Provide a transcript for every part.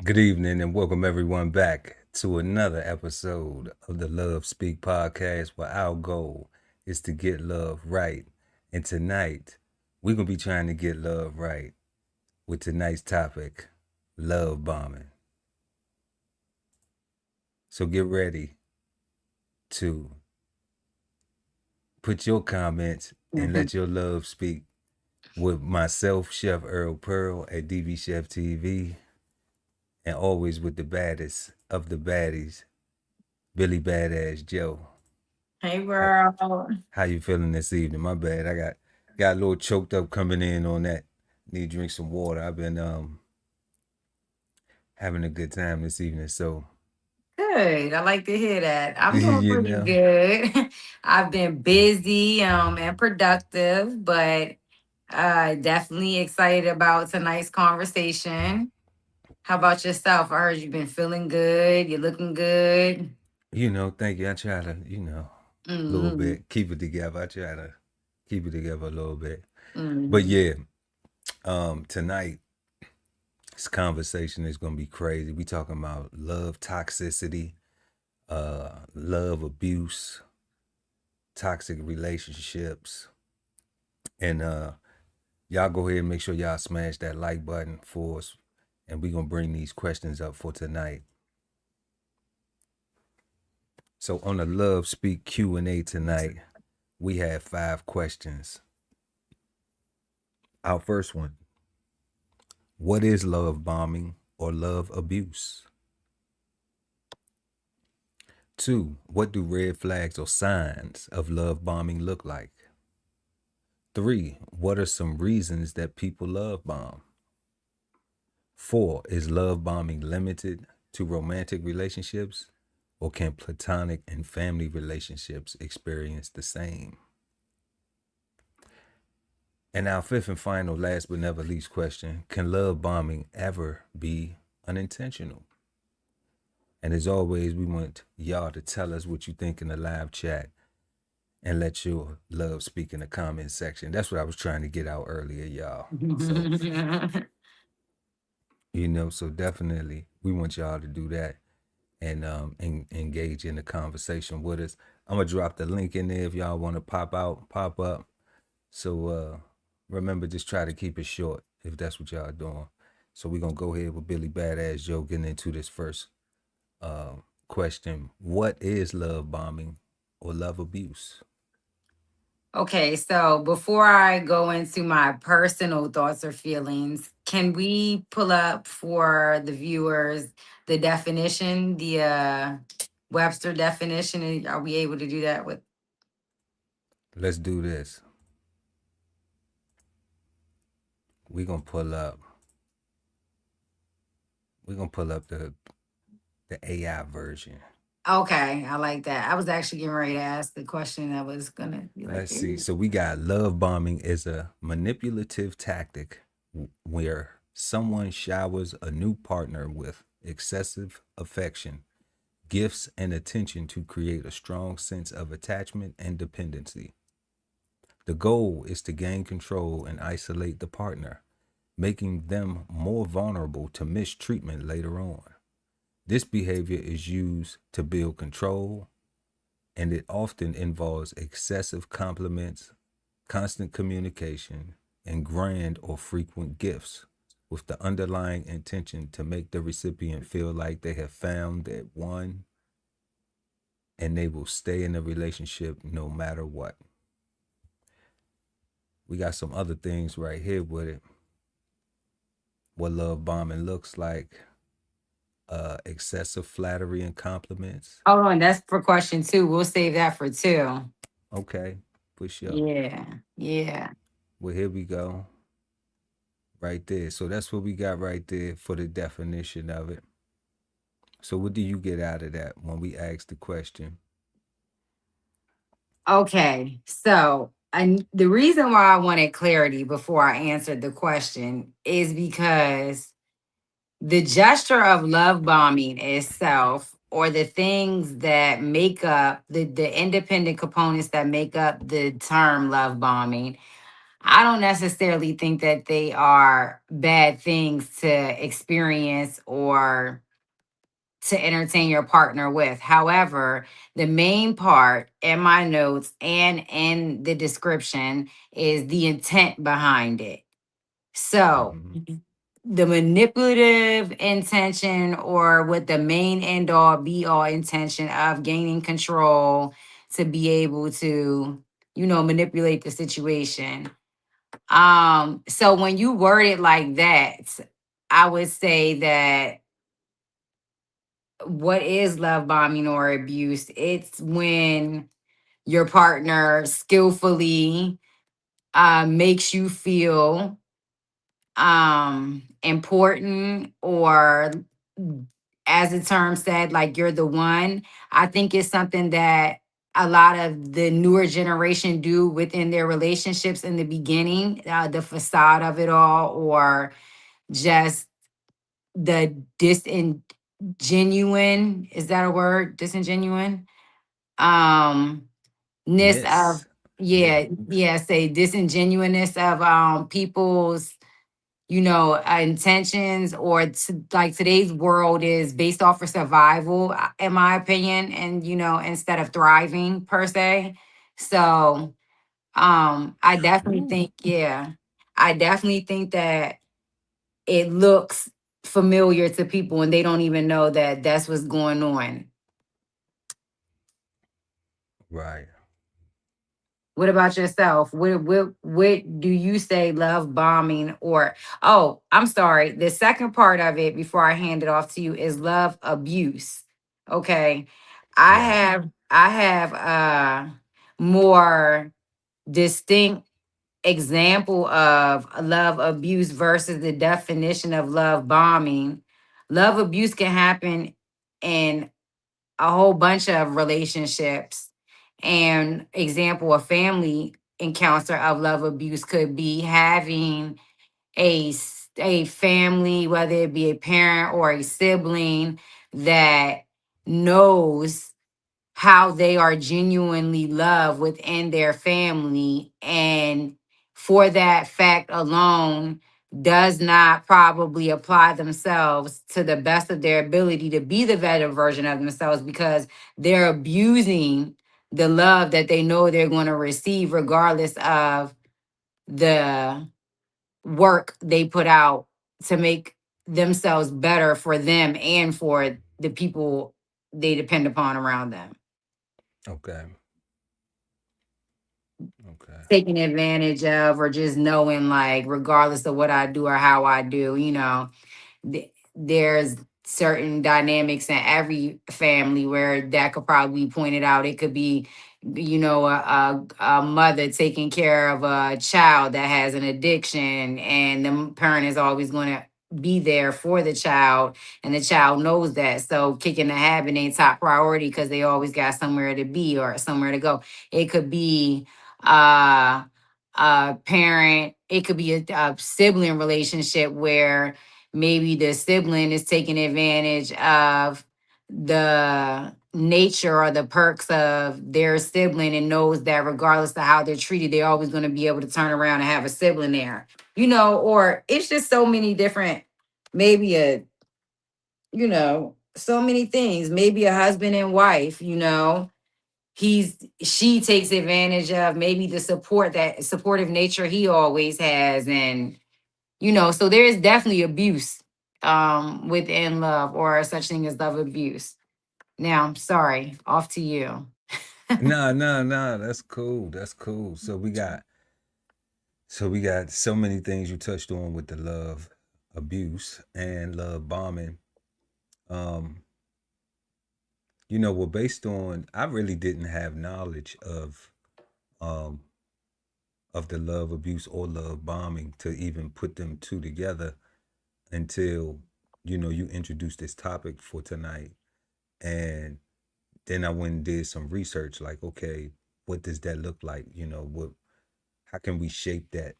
Good evening and welcome everyone back to another episode of the Love Speak podcast where our goal is to get love right. And tonight, we're going to be trying to get love right with tonight's topic, love bombing. So get ready to put your comments and let your love speak with myself, Chef Earl Pearl at DBCHEFTV, and always with the baddest of the baddies, Billy Badass Joe. Hey, How, girl. how you feeling this evening? My bad. I got a little choked up coming in on that. Need to drink some water. I've been having a good time this evening. So Good. I like to hear that. I'm doing you pretty know, good. I've been busy and productive, but definitely excited about tonight's conversation. How about yourself? I heard you've been feeling good. You're looking good. thank you. I try to, a little Mm-hmm. bit keep it together. I try to keep it together a little bit. But Mm-hmm. yeah, tonight this conversation is gonna be crazy. We talking about love toxicity, love abuse, toxic relationships, and y'all go ahead and make sure y'all smash that like button for us. And we're going to bring these questions up for tonight. So on the Love Speak Q&A tonight, we have 5 questions. Our first one, what is love bombing or love abuse? 2, what do red flags or signs of love bombing look like? 3, what are some reasons that people love bomb? 4, is love bombing limited to romantic relationships, or can platonic and family relationships experience the same? And our fifth and final, last but never least question, can love bombing ever be unintentional? And as always, we want y'all to tell us what you think in the live chat and let your love speak in the comment section. That's what I was trying to get out earlier, y'all. So, so definitely we want y'all to do that and engage in the conversation with us. I'm gonna drop the link in there if y'all want to pop up. So remember, just try to keep it short if that's what y'all doing. So we're gonna go ahead with Billy Badass Joe getting into this first question. What is love bombing or love abuse? Okay, so before I go into my personal thoughts or feelings, can we pull up for the viewers the definition, the Webster definition? And are we able to do that with? Let's do this. We're gonna pull up. We're gonna pull up the AI version. Okay, I like that. I was actually getting ready to ask the question. I was gonna be like, Let's see. So we got love bombing is a manipulative tactic where someone showers a new partner with excessive affection, gifts, and attention to create a strong sense of attachment and dependency. The goal is to gain control and isolate the partner, making them more vulnerable to mistreatment later on. This behavior is used to build control, and it often involves excessive compliments, constant communication, and grand or frequent gifts, with the underlying intention to make the recipient feel like they have found that one and they will stay in the relationship no matter what. We got some other things right here with it. What love bombing looks like, excessive flattery and compliments. hold on, that's for question two. We'll save that for two. Okay, for sure. Yeah, yeah. Well, here we go. Right there. So that's what we got right there for the definition of it. So what do you get out of that when we ask the question? Okay, so and the reason why I wanted clarity before I answered the question is because the gesture of love bombing itself, or the things that make up the independent components that make up the term love bombing, I don't necessarily think that they are bad things to experience or to entertain your partner with. However, the main part in my notes and in the description is the intent behind it. So, Hmm. the manipulative intention, or with the main end all be all intention of gaining control to be able to, manipulate the situation. So when you word it like that, I would say that what is love bombing or abuse? It's when your partner skillfully makes you feel important, or as the term said, like you're the one. I think it's something that a lot of the newer generation do within their relationships in the beginning, the facade of it all, or just the disingenuine, is that a word, disingenuine, um ness of, Ness. Yeah. yeah, say disingenuousness of people's, intentions, or like today's world is based off of survival, in my opinion, and instead of thriving per se. So I definitely Ooh. think, yeah, I definitely think that it looks familiar to people and they don't even know that that's what's going on. Right. What about yourself? What do you say love bombing, or, oh, I'm sorry. The second part of it before I hand it off to you is love abuse. Okay. I Right. have more distinct example of love abuse versus the definition of love bombing. Love abuse can happen in a whole bunch of relationships. And example, a family encounter of love abuse could be having a family, whether it be a parent or a sibling, that knows how they are genuinely loved within their family, and for that fact alone does not probably apply themselves to the best of their ability to be the better version of themselves, because they're abusing the love that they know they're going to receive, regardless of the work they put out to make themselves better for them and for the people they depend upon around them. Okay. Okay. Taken advantage of, or just knowing, like, regardless of what I do or how I do, there's certain dynamics in every family where that could probably be pointed out. It could be, a mother taking care of a child that has an addiction, and the parent is always going to be there for the child, and the child knows that. So kicking the habit ain't top priority because they always got somewhere to be or somewhere to go. It could be uh a parent, it could be a sibling relationship where maybe the sibling is taking advantage of the nature or the perks of their sibling, and knows that regardless of how they're treated, they're always going to be able to turn around and have a sibling there, or it's just so many different, maybe so many things, maybe a husband and wife, she takes advantage of maybe the supportive nature he always has, and so there is definitely abuse within love, or such thing as love abuse. Now, I'm sorry, off to you. No, no, no. That's cool. That's cool. So we got so many things you touched on with the love abuse and love bombing. Um, well, based on I really didn't have knowledge um of the love abuse or love bombing to even put them two together until you introduced this topic for tonight. And then I went and did some research, like, okay, what does that look like? What how can we shape that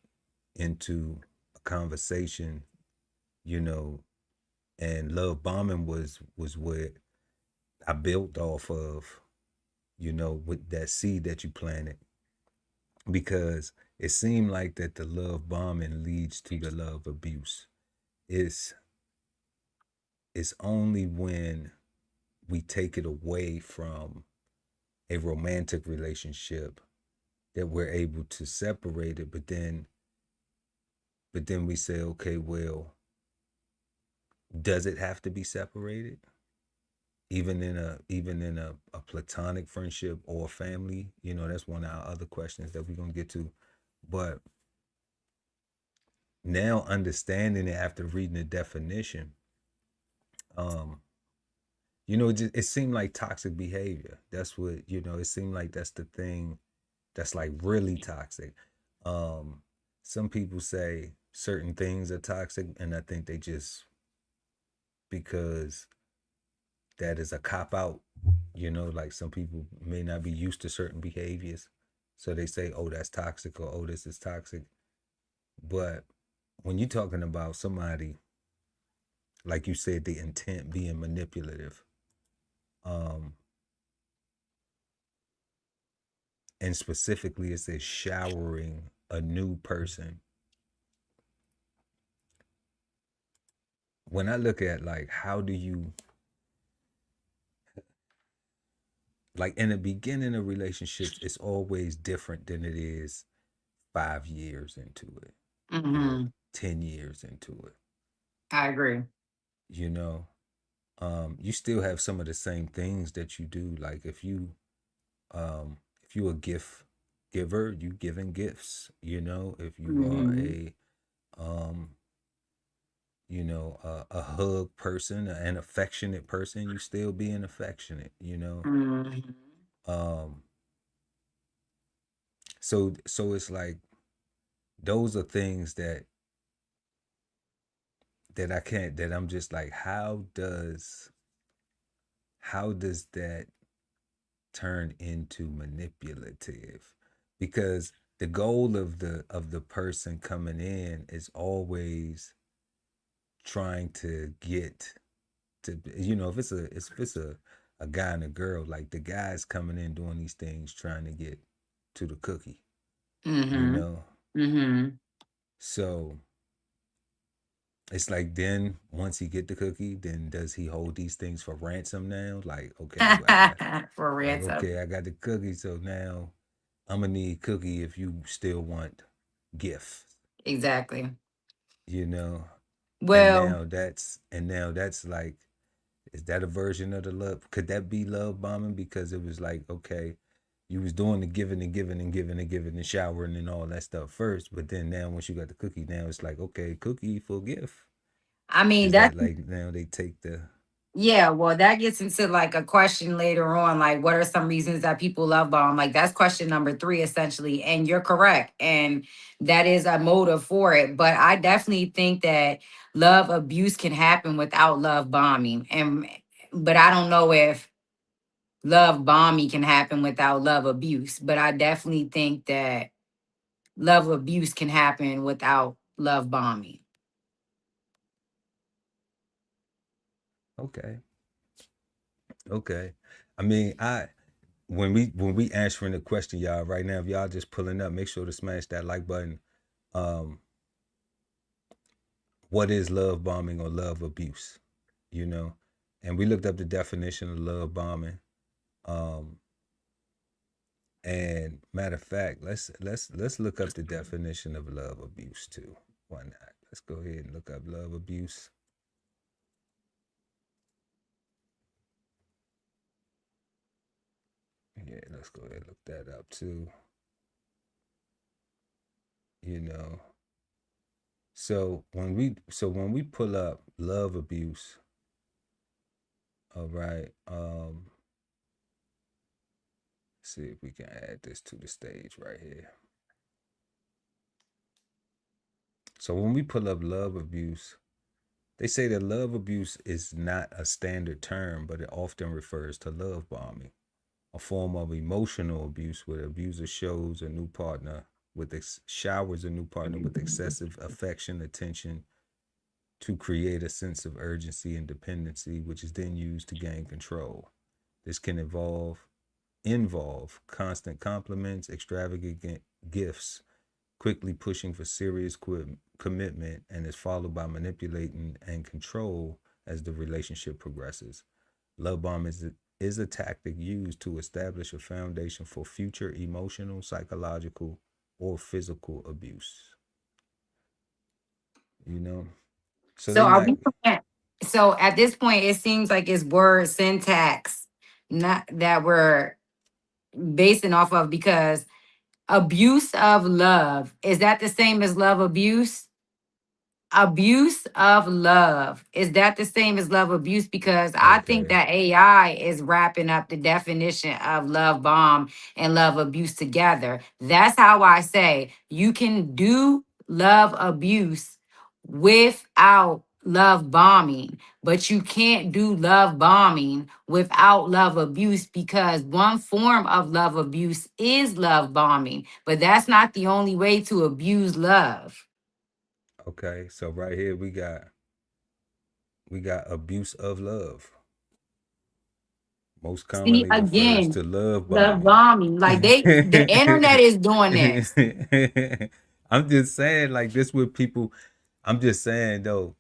into a conversation, you know, and love bombing was what I built off of, with that seed that you planted. Because it seemed like that the love bombing leads to the love abuse. It's it's only when we take it away from a romantic relationship that we're able to separate it, but then we say, okay, well, does it have to be separated? Even in a platonic friendship or family, that's one of our other questions that we're gonna get to. But now understanding it after reading the definition, um, it seemed like toxic behavior. That's what, it seemed like that's the thing that's like really toxic. Um, some people say certain things are toxic, and I think they just because that is a cop out. Like some people may not be used to certain behaviors, so they say, "Oh, that's toxic," or "Oh, this is toxic." But when you're talking about somebody, like you said, the intent being manipulative, um, and specifically it says showering a new person. When I look at like how do you like in the beginning of relationships, it's always different than it is 5 years into it or Hmm. 10 years into it. I agree. You know, you still have some of the same things that you do. Like if you a gift giver, you giving gifts. If you are Hmm. um, a hug person, an affectionate person, you still being affectionate. Hmm. Um, so it's like those are things that I can't that I'm just like how does that turn into manipulative? Because the goal of the person coming in is always trying to get to if it's a guy and a girl, like the guy's coming in doing these things trying to get to the cookie, you Hmm. know Hmm. so it's like then once he get the cookie, then does he hold these things for ransom now? Like, okay, well, For ransom. I got the cookie, so now I'm gonna need cookie if you still want gift, Exactly. you know. And Well, now that's like, is that a version of the love? Could that be love bombing? Because it was like, okay, you was doing the giving and giving and giving and giving and showering and all that stuff first, but then now once you got the cookie, now it's like, okay, cookie for gift. I mean, Is that's that like now they take the yeah, well, that gets into like a question later on, like what are some reasons that people love bomb? Like that's question number three, essentially. And you're correct. And that is a motive for it. But I definitely think that love abuse can happen without love bombing. And but I don't know if love bombing can happen without love abuse. But I definitely think that love abuse can happen without love bombing. okay, okay. I mean, I when we answering the question, y'all, right now, if y'all just pulling up, make sure to smash that like button. Um, what is love bombing or love abuse? You know, and we looked up the definition of love bombing. Um, and matter of fact, let's look up the definition of love abuse too. Why not? Let's go ahead and look up love abuse. Yeah, let's go ahead and look that up too. You know, so when we pull up love abuse, all right. See if we can add this to the stage right here. So when we pull up love abuse, they say that love abuse is not a standard term, but it often refers to love bombing, a form of emotional abuse where the abuser showers a new partner with excessive affection, attention to create a sense of urgency and dependency, which is then used to gain control. This can involve constant compliments, extravagant gifts, quickly pushing for serious commitment, and is followed by manipulating and control as the relationship progresses. Love bomb is a tactic used to establish a foundation for future emotional, psychological, or physical abuse. You know, so So they are not. we so at this point it seems like it's word syntax not that we're basing off of, because abuse of love, is that the same as love abuse? Abuse of love, is that the same as love abuse? Because I think Okay. that AI is wrapping up the definition of love bomb and love abuse together. That's how I say you can do love abuse without love bombing, but you can't do love bombing without love abuse, because one form of love abuse is love bombing, but that's not the only way to abuse love. Okay. So right here we got abuse of love. Most See, commonly refers again, to love love bombing. bombing. Like the internet is doing this. I'm just saying, like this what people. I'm just saying though,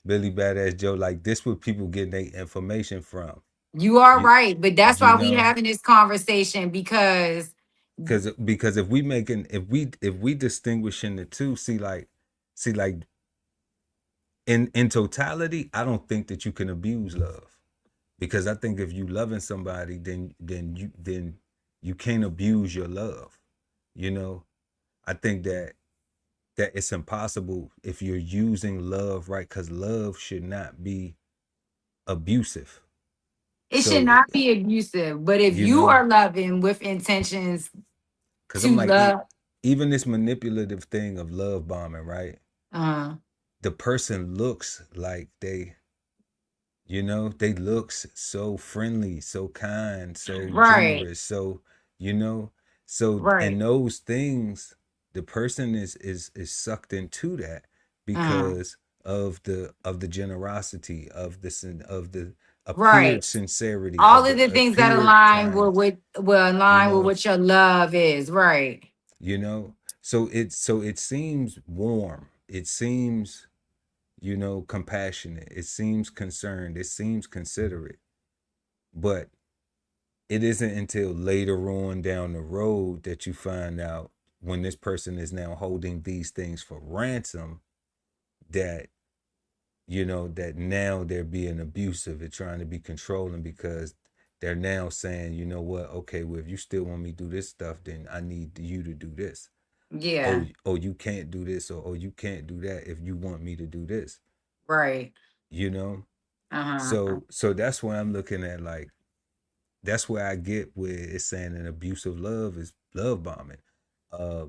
Billy Badass Joe, like this what people get their information from. You are You right, but that's you why we know, having this conversation, because because if we distinguishing the two, see like in totality, I don't think that you can abuse love, because I think if you loving somebody, then you can't abuse your love. You know, I think that it's impossible if you're using love right, because love should not be abusive. it should So not be abusive. But if you you know, are loving with intentions because I'm to like, love, even this manipulative thing of love bombing, right? uh, The person looks like they looks so friendly, so kind, so right, generous, so you know, so and right, those things, the person is sucked into that uh, because of the generosity, of the right. appeared sincerity, All of of the the things that appeared align with kindness, will you align with know, what your love is, right? you know. So it seems warm. It seems compassionate. It seems concerned. It seems considerate. But it isn't until later on down the road that you find out, when this person is now holding these things for ransom, that that now they're being abusive and trying to be controlling, because they're now saying, you know what, okay, well, if you still want me to do this stuff, then I need you to do this. Yeah, Oh, you can't do this, or oh, you can't do that if you want me to do this. right. You know, Uh-huh. so that's where I'm looking at, like, that's where I get where it's saying an abusive love is love bombing. Uh,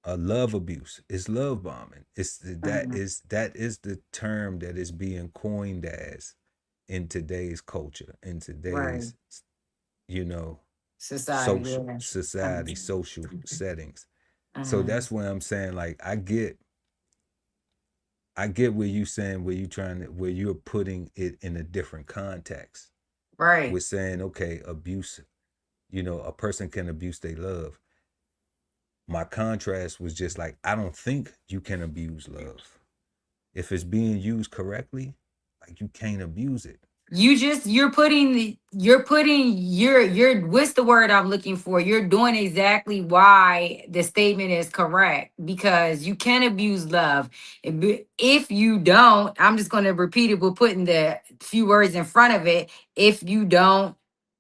a love abuse is love bombing. Uh-huh. That is the term that is being coined as in today's culture, in Right. today's you know Society, social yeah. Uh-huh. society, social settings. So Uh-huh. that's where I'm saying, like, I get where you saying, where you're putting it in a different context. We're Right. saying, okay, abuse, a person can abuse their love. My contrast was just like, I don't think you can abuse love. If it's being used correctly, like, you can't abuse it. You're what's the word I'm looking for? You're doing exactly why the statement is correct, because you can abuse love. If you don't, I'm just going to repeat it, but putting the few words in front of it, if you don't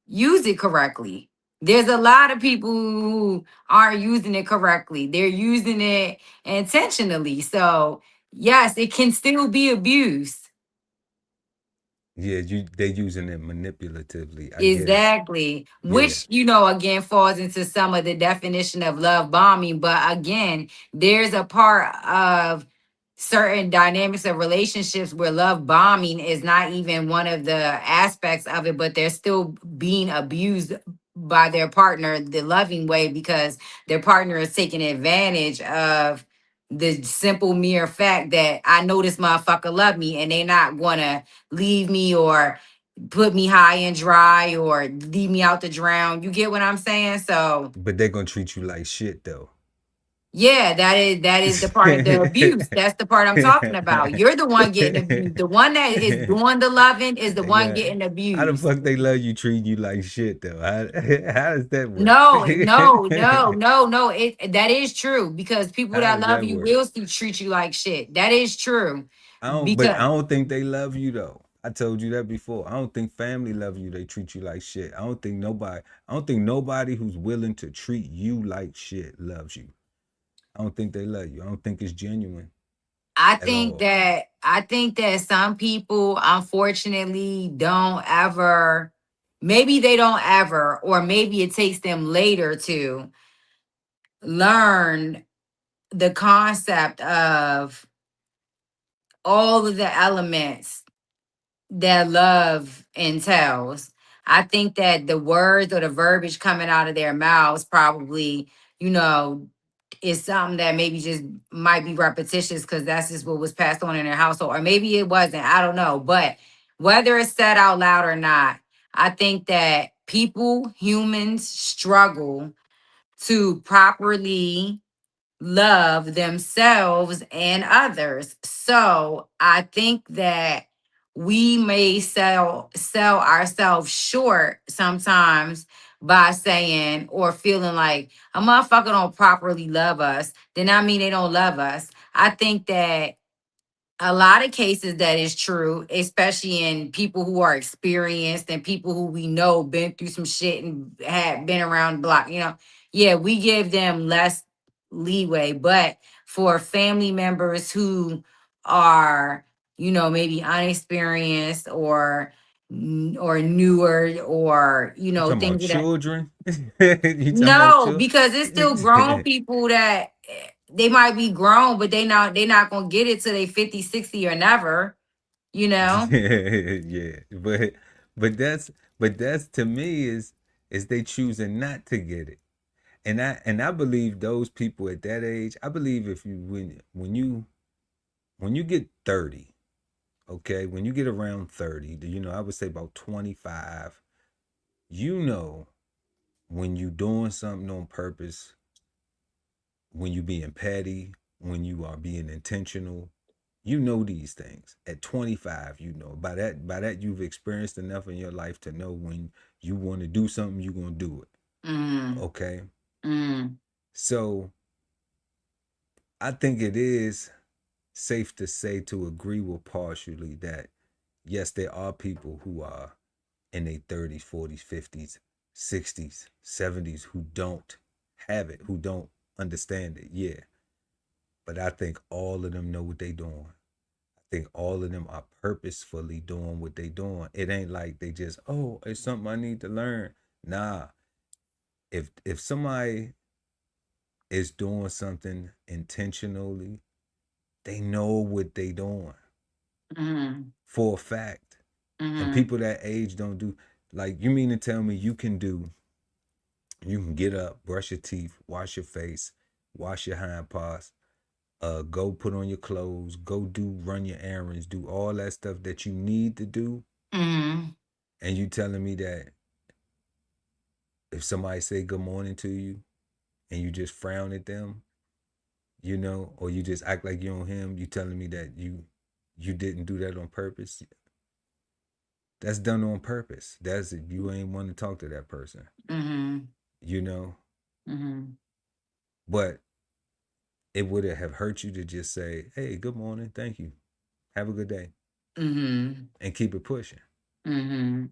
use it correctly. There's a lot of people who aren't using it correctly. They're using it intentionally. So yes, it can still be abused. Yeah, they using it manipulatively. I get it. Exactly. Yeah. Which, again, falls into some of the definition of love bombing. But again, there's a part of certain dynamics of relationships where love bombing is not even one of the aspects of it, but they're still being abused by their partner the loving way, because their partner is taking advantage of the simple mere fact that I know this motherfucker love me, and they not gonna leave me or put me high and dry or leave me out to drown. You get what I'm saying? So But they're gonna treat you like shit though. Yeah, that is the part, the abuse. That's the part I'm talking about. You're the one getting abused. The one that is doing the loving is the one Yeah. getting How the abused. fuck they love you treating you like shit though? How does that work? No, no, no, no, no. That is true because people How that does love that you work? will still treat you like shit. That is true. But I Because don't think they love you though. I told you that before. I don't think family love you. They treat you like shit. I don't think nobody who's willing to treat you like shit loves you. I don't think they love you. I don't think it's genuine at all. I think that some people unfortunately don't ever, maybe they don't ever, or maybe it takes them later to learn the concept of all of the elements that love entails. I think that the words or the verbiage coming out of their mouths probably, you know, is something that maybe just might be repetitious because that's just what was passed on in their household. Or maybe it wasn't. I don't know. But whether it's said out loud or not, I think that people, humans struggle to properly love themselves and others. So I think that we may sell ourselves short sometimes by saying or feeling like a motherfucker don't properly love us, then I mean they don't love us. I think that a lot of cases that is true, especially in people who are experienced and people who we know been through some shit and had been around the block, yeah, we give them less leeway. But for family members who are, maybe unexperienced or newer or, You talking about things of that. children? You talking about No, children? because it's still grown people that they might be grown, but they not gonna get it till they 50, 60 or never, you know? Yeah, but that's to me is they choosing not to get it. And I believe those people at that age, I believe if you when you get 30, okay, when you get around 30, I would say about 25, you know when you doing something on purpose, when you being petty, when you are being intentional, these things. At 25, by that you've experienced enough in your life to know when you want to do something, you're going to do it. Mm, Okay? mm, So, I think it is safe to say to agree with partially that yes, there are people who are in their 30s, 40s, 50s, 60s, 70s who don't have it, who don't understand it. Yeah. But I think all of them know what they doing. I think all of them are purposefully doing what they doing. It ain't like they just, oh, it's something I need to learn. Nah. If somebody is doing something intentionally, they know what they doing mm, for a fact. And mm, people that age don't do, like, you mean to tell me you can get up, brush your teeth, wash your face, wash your hind parts, go put on your clothes, go run your errands, do all that stuff that you need to do, mm, and you telling me that if somebody say good morning to you and you just frown at them, or you just act like you don't hear him, you telling me that you didn't do that on purpose? That's done on purpose. That's if you ain't want to talk to that person, mm, you know. mm, But it would have hurt you to just say, "Hey, good morning, thank you, have a good day," mm, and keep it pushing. mm.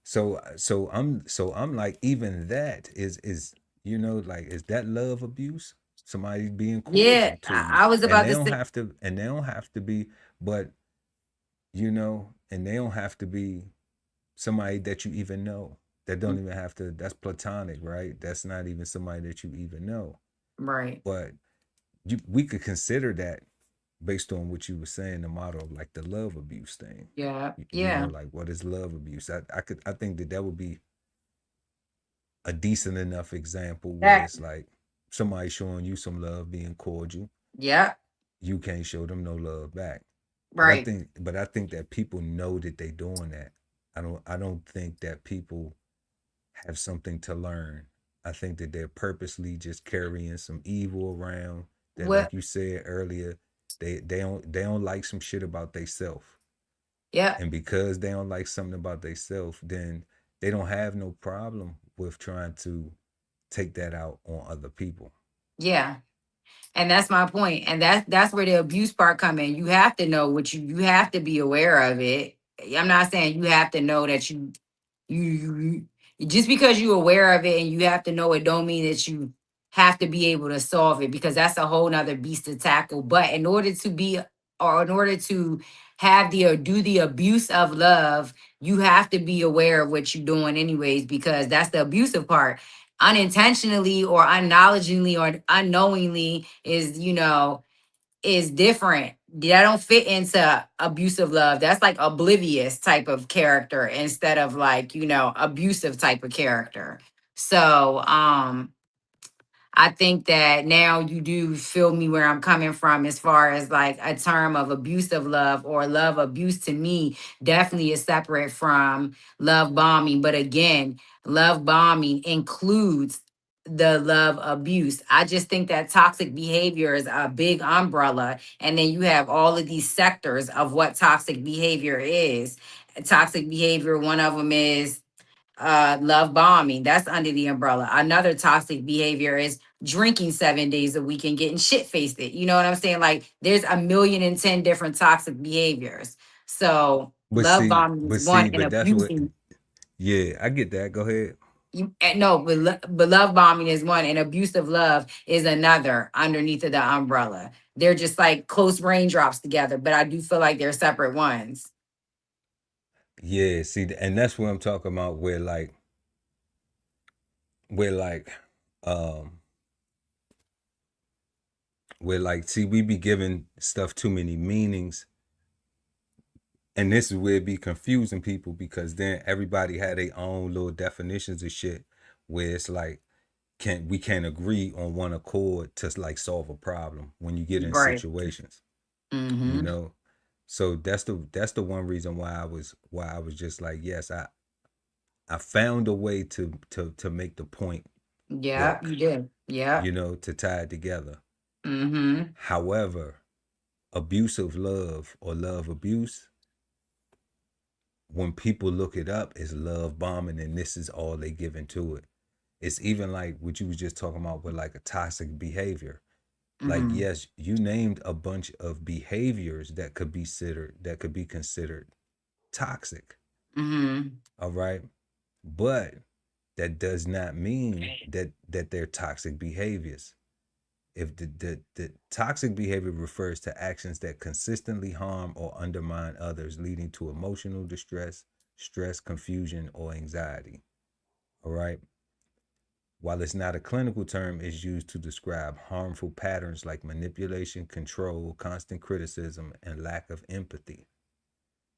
So I'm like, even that is like, is that love abuse? Somebody being Yeah, cordial to you, I was and about they to don't say, have to, be, but and they don't have to be somebody that you even know. That don't even have to. That's platonic, right? That's not even somebody that you even know. right. But we could consider that based on what you were saying, the model of like the love abuse thing. Yeah, You know, yeah. like what is love abuse? I think that would be a decent enough example where That, it's like somebody showing you some love, being cordial. yeah, You can't show them no love back. right. But I think that people know that they doing that. I don't think that people have something to learn. I think that they're purposely just carrying some evil around. That, What? like you said earlier, they don't like some shit about theyself, Yep. and because they don't like something about theyself, then they don't have no problem with trying to take that out on other people. Yeah. And that's my point. And that's where the abuse part come in. You have to know what you have to be aware of it. I'm not saying you have to know that just because you're aware of it and you have to know it don't mean that you have to be able to solve it, because that's a whole nother beast to tackle. But in order to be, or in order to have the or do the abuse of love, you have to be aware of what you're doing anyways, because that's the abusive part. Unintentionally or unknowledgingly or unknowingly is, is different. That don't fit into abusive love. That's like oblivious type of character instead of like, abusive type of character. So, I think that now you do feel me where I'm coming from, as far as like a term of abusive love or love abuse, to me definitely is separate from love bombing. But again, love bombing includes the love abuse. I just think that toxic behavior is a big umbrella. And then you have all of these sectors of what toxic behavior is. Toxic behavior, one of them is love bombing. That's under the umbrella. Another toxic behavior is drinking 7 days a week and getting shit faced. You know what I'm saying? Like there's 1,000,010 different toxic behaviors. So But love see, bombing is but one, see, and but that's what. abusing Yeah, I get that. Go ahead. no, but love bombing is one, and abusive love is another underneath of the umbrella. They're just like close raindrops together, but I do feel like they're separate ones. Yeah, see, and that's what I'm talking about. Where um, see, we be giving stuff too many meanings, and this is where it be confusing people because then everybody had their own little definitions of shit, where it's like can't agree on one accord to like solve a problem when you get in Right. situations, you Mm-hmm. know. So that's the one reason why I was just like, yes, I found a way to make the point Yeah, you work, did. Yeah. to tie it together. Mm-hmm. However, abusive love or love abuse, when people look it up, is love bombing, and this is all they give into it. It's even like what you was just talking about with like a toxic behavior. Like, Mm-hmm. yes, you named a bunch of behaviors that could be considered toxic. Mm-hmm. All right. But that does not mean that they're toxic behaviors. If the toxic behavior refers to actions that consistently harm or undermine others, leading to emotional distress, stress, confusion, or anxiety. All right. While it's not a clinical term, it's used to describe harmful patterns like manipulation, control, constant criticism, and lack of empathy.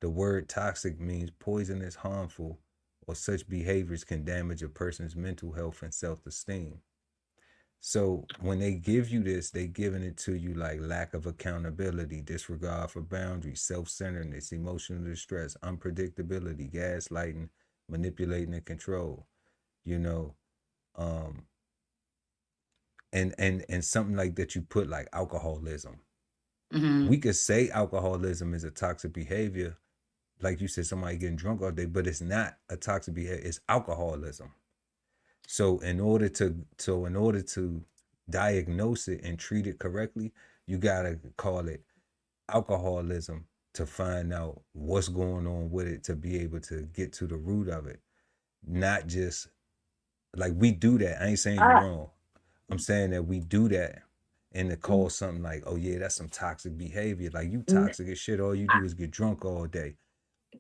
The word toxic means poisonous, harmful, or such behaviors can damage a person's mental health and self esteem. So when they give you this, they giving it to you like lack of accountability, disregard for boundaries, self-centeredness, emotional distress, unpredictability, gaslighting, manipulating and control. You know, um, and something like that you put like alcoholism. Mm-hmm. We could say alcoholism is a toxic behavior, like you said, somebody getting drunk all day, but it's not a toxic behavior. It's alcoholism. So in order to diagnose it and treat it correctly, you gotta call it alcoholism to find out what's going on with it to be able to get to the root of it. Not just like we do that. I ain't saying you Uh, wrong. I'm saying that we do that and to call something like, oh yeah, that's some toxic behavior. Like you n- toxic as shit. All you do is get drunk all day.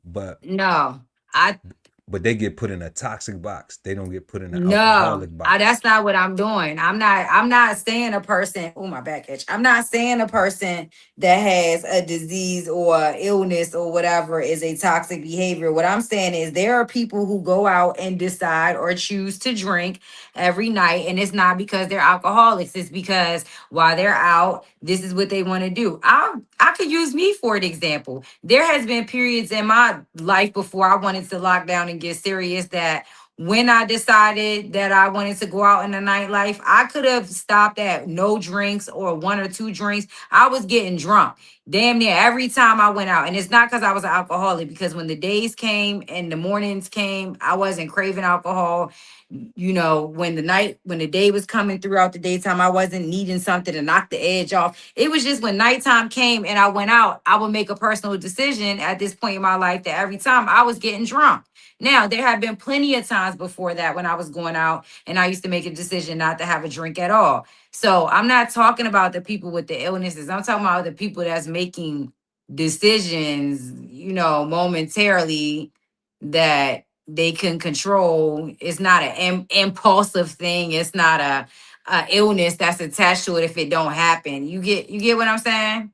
But no, I but they get put in a toxic box. They don't get put in an no, alcoholic that's box. not what I'm doing. I'm not saying a person, oh my back itch. I'm not saying a person that has a disease or illness or whatever is a toxic behavior. What I'm saying is there are people who go out and decide or choose to drink every night, and it's not because they're alcoholics. It's because while they're out, this is what they want to do. I could use me for an example. There has been periods in my life before I wanted to lock down and get serious that when I decided that I wanted to go out in the nightlife, I could have stopped at no drinks or one or two drinks. I was getting drunk damn near every time I went out. And it's not because I was an alcoholic, because when the days came and the mornings came, I wasn't craving alcohol. When the day was coming throughout the daytime, I wasn't needing something to knock the edge off. It was just when nighttime came and I went out, I would make a personal decision at this point in my life that every time I was getting drunk. Now, there have been plenty of times before that when I was going out and I used to make a decision not to have a drink at all. So I'm not talking about the people with the illnesses. I'm talking about the people that's making decisions, momentarily, that they can control. It's not an impulsive thing. It's not a illness that's attached to it if it don't happen. You get what I'm saying?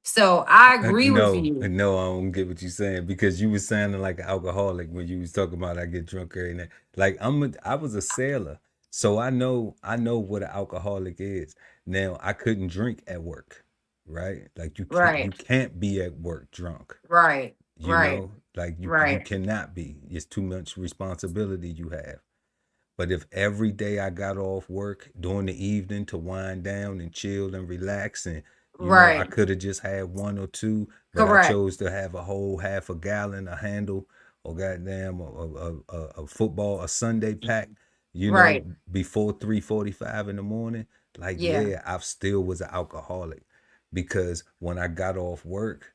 So I agree with No, you. no, I don't get what you're saying because you was sounding like an alcoholic when you was talking about I get drunk every night. Like I was a sailor, so I know what an alcoholic is. Now I couldn't drink at work, right? Like you Right, can't be at work drunk. right, You right, know, like you right, cannot be. It's too much responsibility you have. But if every day I got off work during the evening to wind down and chill and relax, and I right. could have just had one or two, but I Correct. chose to have a whole half a gallon, a handle, or goddamn a football, a Sunday pack, Right. before 3:45 in the morning. Like, Yeah. yeah, I still was an alcoholic because when I got off work,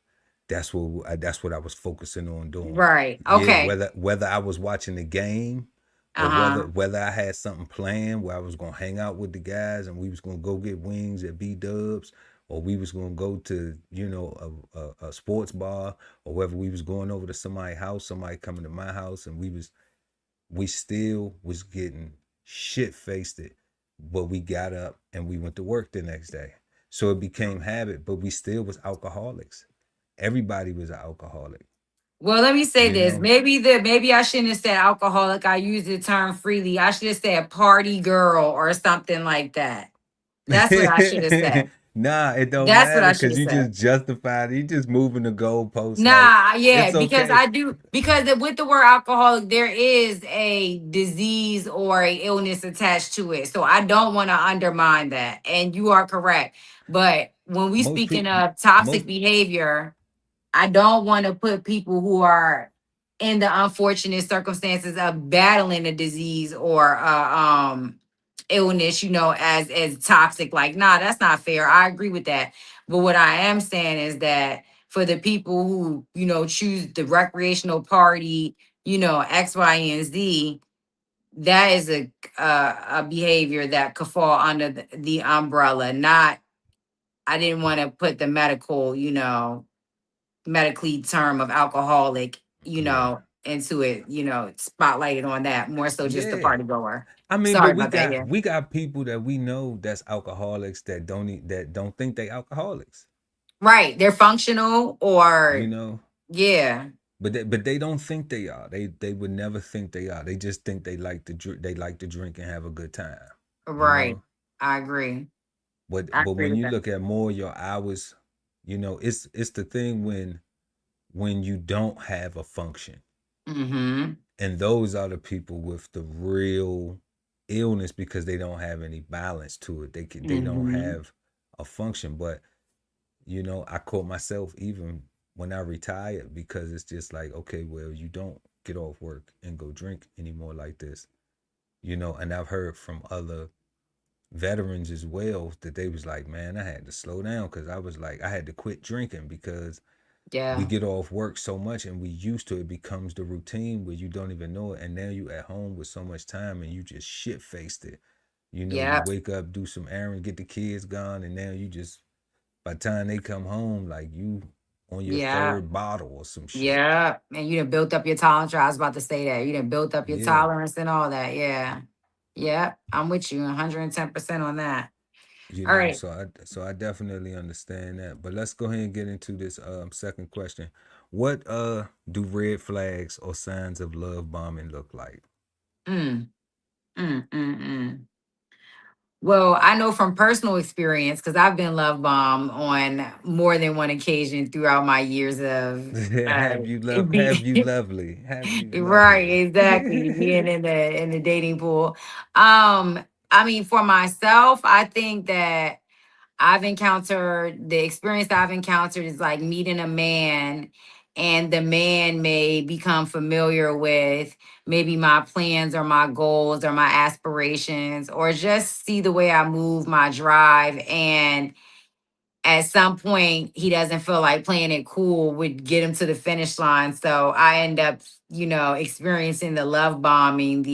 that's what I was focusing on doing. Right. Yeah, Okay. whether I was watching the game or whether Uh-huh. whether I had something planned where I was gonna hang out with the guys and we was gonna go get wings at B Dubs, or we was gonna go to a sports bar, or whether we was going over to somebody's house, somebody coming to my house, and we still was getting shit faced it, but we got up and we went to work the next day. So it became habit, but we still was alcoholics. Everybody was an alcoholic, Well, let me say you this. know. Maybe I shouldn't have said alcoholic. I use the term freely. I should have said party girl or something like that. That's what I should have said. Nah, it don't That's what matter I should because have you said. just justified it. You just moving the goalposts. Like Nah, yeah, it's because okay. I do, because with the word alcoholic, there is a disease or a illness attached to it. So I don't want to undermine that. And you are correct. But when we Most speaking people, of toxic most behavior, I don't want to put people who are in the unfortunate circumstances of battling a disease or illness, as toxic. Like, nah, that's not fair. I agree with that. But what I am saying is that for the people who, choose the recreational party, X, Y, and Z, that is a behavior that could fall under the umbrella. Not, I didn't want to put the medically term of alcoholic, yeah, into it, spotlighted on that, more so just the yeah. party goer. I mean, but Sorry we about that. got Yeah. we got people that we know that's alcoholics that don't think they alcoholics. Right. They're functional You or, know, yeah. but they don't think they are. They would never think they are. They just think they like to drink and have a good time. You Right. know. I agree. I But agree when with you that. look at more your hours, it's the thing when you don't have a function. Mm-hmm. And those are the people with the real illness because they don't have any balance to it. They don't Mm-hmm. have a function. But I caught myself even when I retired because it's just like, okay, well, you don't get off work and go drink anymore like this. And I've heard from other veterans as well that they was like, man, I had to slow down because I was like, I had to quit drinking because we Yeah. get off work so much and we used to it becomes the routine where you don't even know it, and now you at home with so much time and you just shit faced it. You Yeah. wake up, do some errands, get the kids gone, and now you just by the time they come home, like you on your Yeah. third bottle or some shit. Yeah. And you done built up your tolerance. I was about to say that. You done built up your Yeah, tolerance and all that. Yeah. Yeah. I'm with you 110% on that. All right. so I definitely understand that. But let's go ahead and get into this second question. What do red flags or signs of love bombing look like? Mm, mm, mm, mm. Well, I know from personal experience because I've been love bombed on more than one occasion throughout my years of Have you lovely? Have you right, lovely? exactly, being in the dating pool. I mean, for myself, I think that I've encountered the experience I've encountered is like meeting a man, and the man may become familiar with maybe my plans or my goals or my aspirations, or just see the way I move, my drive. And at some point, he doesn't feel like playing it cool, would get him to the finish line. So I end up, experiencing the love bombing,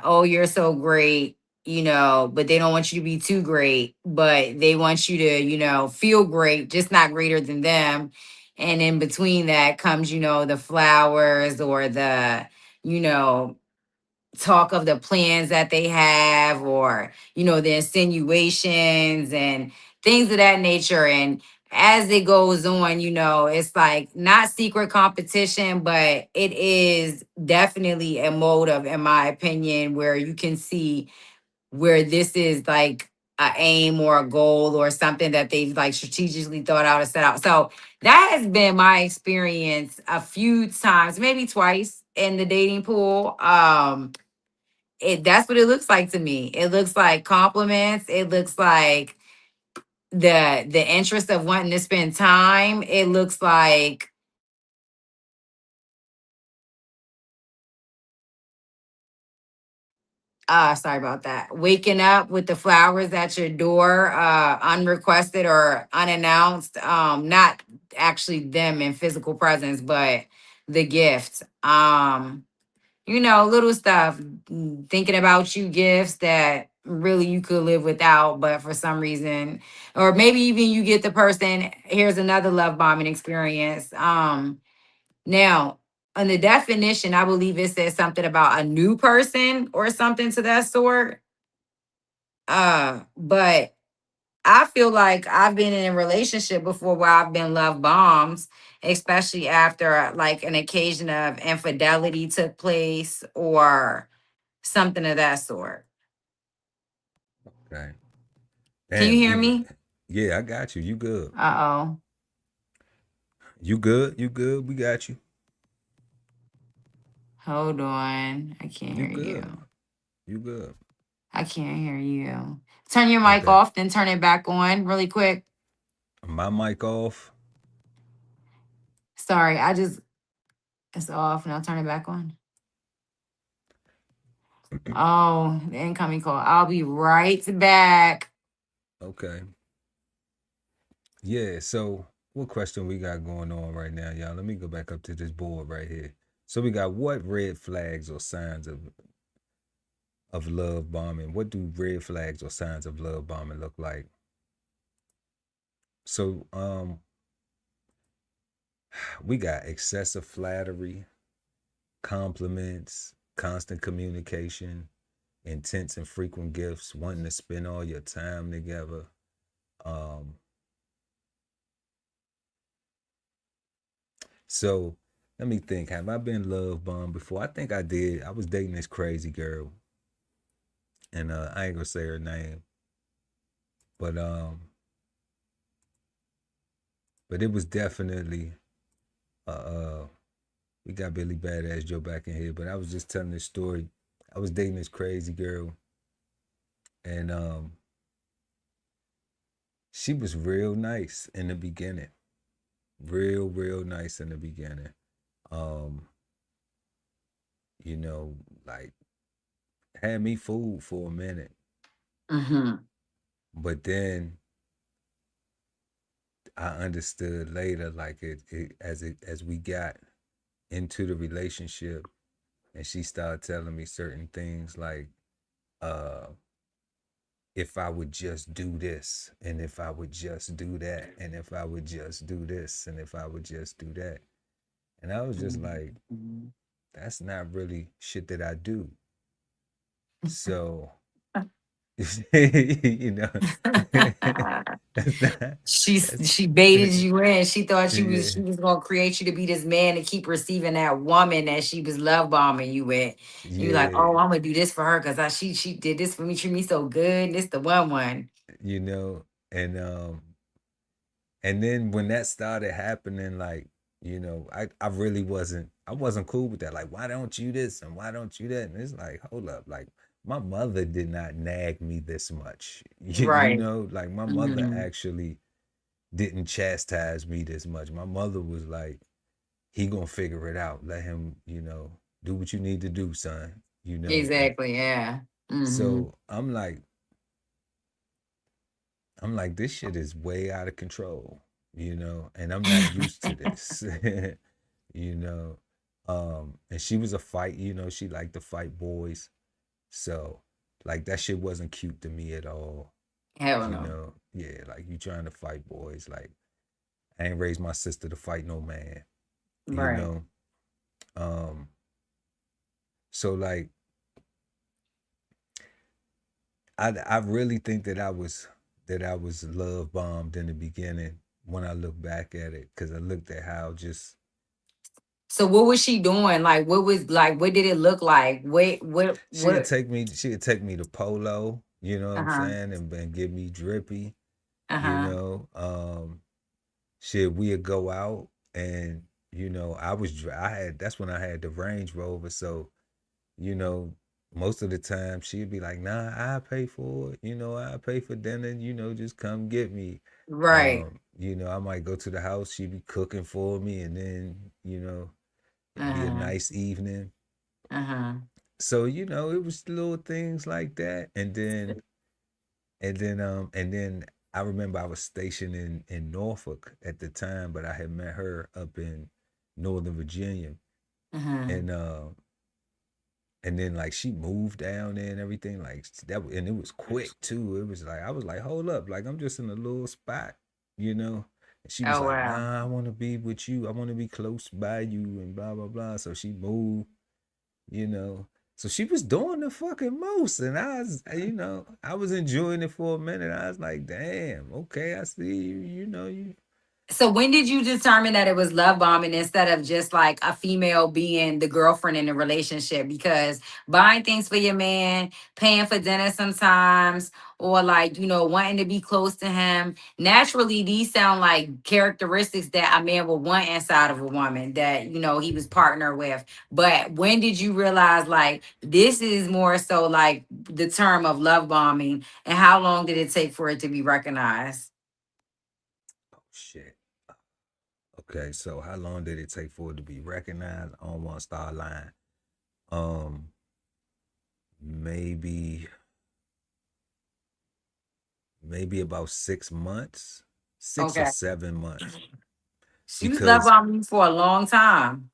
oh, you're so great, but they don't want you to be too great, but they want you to, feel great, just not greater than them. And in between that comes, the flowers, or the, you know talk of the plans that they have, or the insinuations and things of that nature. And as it goes on, it's like not secret competition, but it is definitely a motive, in my opinion, where you can see where this is like a aim or a goal or something that they've like strategically thought out or set out. So that has been my experience a few times, maybe twice, in the dating pool. That's what it looks like to me. It looks like compliments. It looks like the interest of wanting to spend time. It looks like sorry about that. Waking up with the flowers at your door, unrequested or unannounced. Not actually them in physical presence, but the gift. Little stuff, thinking about you, gifts that really you could live without, but for some reason, or maybe even you get the person. Here's another love bombing experience. Now, on the definition, I believe it says something about a new person or something to that sort. But I feel like I've been in a relationship before where I've been love bombs, especially after like an occasion of infidelity took place or something of that sort. Okay. Can you Damn. hear Even. me? Yeah, I got you. You good? Uh-oh. You good? You good? We got you. Hold on. I can't You hear good? you. You good? I can't hear you. Turn your mic Okay. off, then turn it back on really quick. My mic off. Sorry, it's off. Now turn it back on. Oh, the incoming call. I'll be right back. Okay. Yeah. So, what question we got going on right now, y'all? Let me go back up to this board right here. So we got what red flags or signs of love bombing? What do red flags or signs of love bombing look like? So, we got excessive flattery, compliments, constant communication, intense and frequent gifts, wanting to spend all your time together. Um, so let me think. Have I been love bombed before? I think I did. I was dating this crazy girl, and I ain't gonna say her name, but but it was definitely we got Billy Badass Joe back in here. But I was just telling this story. I was dating this crazy girl, and she was real nice in the beginning. Real nice in the beginning. Um, like had me fooled for a minute. Mm-hmm. But then I understood later, like as we got into the relationship, and she started telling me certain things like, uh, if I would just do this, and if I would just do that, and if I would just do this, and if I would just do that, and I was just like, that's not really shit that I do. So You know, that's not, that's, She baited you in. She thought yeah, she was gonna create you to be this man to keep receiving that woman that she was love bombing you with. And you like, yeah, oh, I'm gonna do this for her because I she did this for me, treat me so good. And this the one. you know, and and then when that started happening, like, I really wasn't cool with that. Like, why don't you this and why don't you that? And it's like, hold up, like my mother did not nag me this much. Right. Like my mother Hmm. actually didn't chastise me this much. My mother was like, he gonna figure it out. Let him, do what you need to do, son. And Exactly. Yeah. Hmm. so I'm like, this shit is way out of control, and I'm not used to this. you know. And she was a fight, she liked to fight boys. So like that shit wasn't cute to me at all. Hell no. Yeah, like you trying to fight boys. Like I ain't raised my sister to fight no man, you Right. know. Um, so like I really think that I was love bombed in the beginning when I look back at it, because I looked at how just So what was she doing? Like what was like what did it look like? What she'd take me to Polo, you know what I'm uh-huh. saying, and give me drippy, you Uh-huh. know. Shit, we'd go out, and I had that's when I had the Range Rover, so you know, most of the time she'd be like, "Nah, I pay for it. I pay for dinner. Just come get me." Right. I might go to the house. She'd be cooking for me, and then it'd be a Uh-huh. nice evening. Uh-huh. So it was little things like that, and then I remember I was stationed in Norfolk at the time, but I had met her up in Northern Virginia, Uh-huh. and then like she moved down there and everything like that, and it was quick too. It was like I was like, hold up, like I'm just in a little spot, you know. And she was Oh like, wow. nah, I want to be with you. I want to be close by you, and blah blah blah. So she moved, you know. So she was doing the fucking most, and I was enjoying it for a minute. I was like, damn, okay, I see you. You. So when did you determine that it was love bombing instead of just like a female being the girlfriend in the relationship? Because buying things for your man, paying for dinner sometimes, or like, wanting to be close to him. Naturally, these sound like characteristics that a man would want inside of a woman that, he was partner with. But when did you realize like this is more so like the term of love bombing, and how long did it take for it to be recognized? Oh shit. Okay, so how long did it take for it to be recognized? I don't want to start lying. Um, maybe about 6 months, 6 or Okay. 7 months, She was love because bombing me for a long time.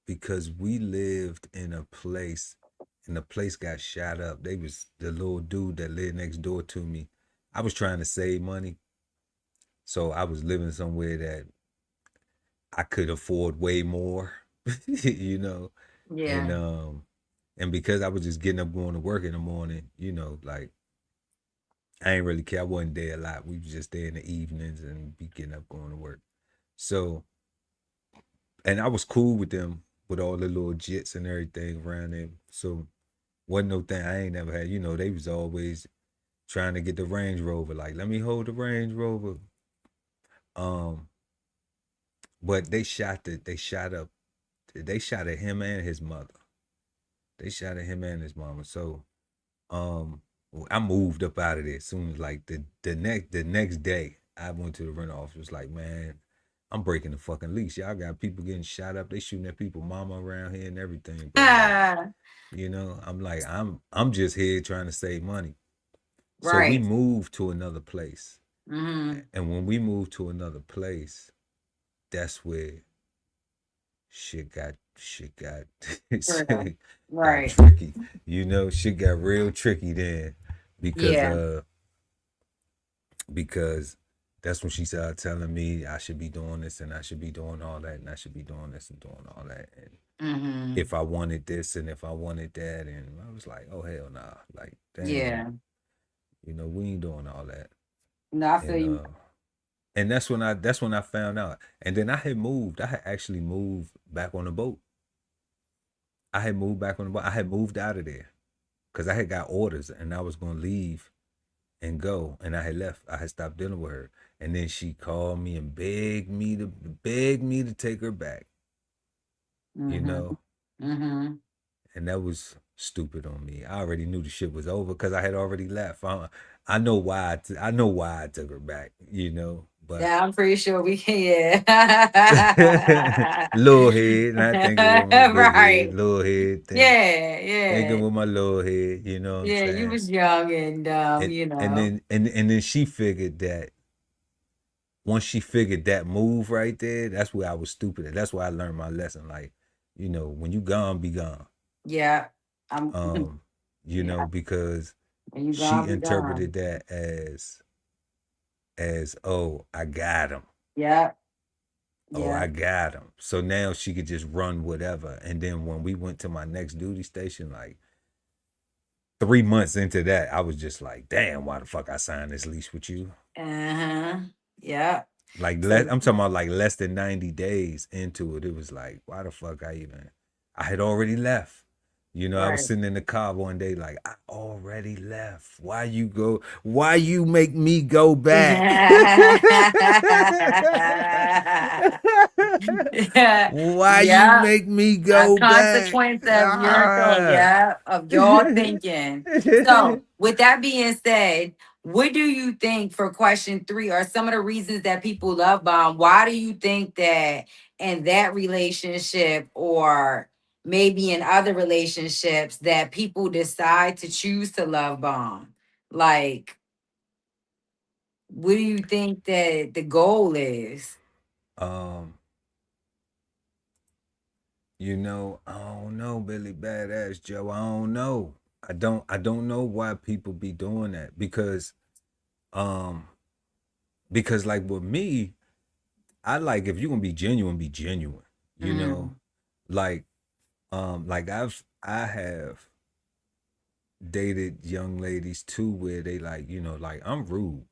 because we lived in a place, and the place got shot up. They was the little dude that lived next door to me. I was trying to save money, so I was living somewhere that I could afford way more, you know, and Yeah. um and because I was just getting up going to work in the morning, like I ain't really care. I wasn't there a lot. We was just there in the evenings and be getting up going to work. So, and I was cool with them with all the little jits and everything around them. So wasn't no thing I ain't never had. They was always trying to get the Range Rover. Like, let me hold the Range Rover. Um, but they shot at him and his mother. They shot at him and his mama. So um I moved up out of there as soon as like the next day I went to the rent office. Was like, man, I'm breaking the fucking lease. Y'all got people getting shot up. They shooting at people mama around here and everything, bro. Like, Ah, I'm like, I'm just here trying to save money. So we right. moved to another place. Hmm. And when we moved to another place, that's where shit got Sure. shit got Right. tricky. Shit got real tricky then, because Yeah. uh because that's when she started telling me I should be doing this and I should be doing all that and I should be doing this and doing all that. Mm-hmm. if I wanted this and if I wanted that. And I was like, oh hell nah. Like, damn, Yeah. we ain't doing all that. No, I feel And you. that's when I found out. And then I had moved. I had actually moved back on the boat. I had moved back on the boat. I had moved out of there because I had got orders and I was gonna leave and go. And I had left. I had stopped dealing with her. And then she called me and begged me to take her back. You Mm-hmm. know, Mm-hmm. and that was stupid on me. I already knew the shit was over because I had already left. I know why. I know why I took her back. But Yeah, I'm pretty sure we can. Yeah. little head, not thinking with my big head. Right. Little head, Yeah, thinking yeah. with my little head. You know what I'm Yeah, you saying? was young and And you and know. then and then she figured that once she figured that move right there, that's where I was stupid at. That's why I learned my lesson. Like, when you gone, be gone. Yeah. I'm Um, yeah. because When you she gone, be gone. interpreted that as oh, I got him. Yeah. Oh, I Yeah. got him. So now she could just run whatever. And then when we went to my next duty station, like 3 months into that, I was just like, damn, why the fuck I signed this lease with you? Uh-huh. Yeah. Like So I'm talking about like less than 90 days into it. It was like, why the fuck I had already left. I was right. sitting in the car one day like, I already left. Why you make me go back? Yeah, Why you yeah, make me a go back? consequence of your thought, Ah. yeah, of your thinking. So, with that being said, what do you think for question three are some of the reasons that people love bomb? Why do you think that in that relationship or maybe in other relationships that people decide to choose to love bomb? Like, what do you think that the goal is? um, I don't know, Billy Badass Joe. I don't know. I don't know why people be doing that um because like with me, I like if you're gonna be genuine, be genuine. You know, Mm, like like I have dated young ladies too where they like, like I'm rude.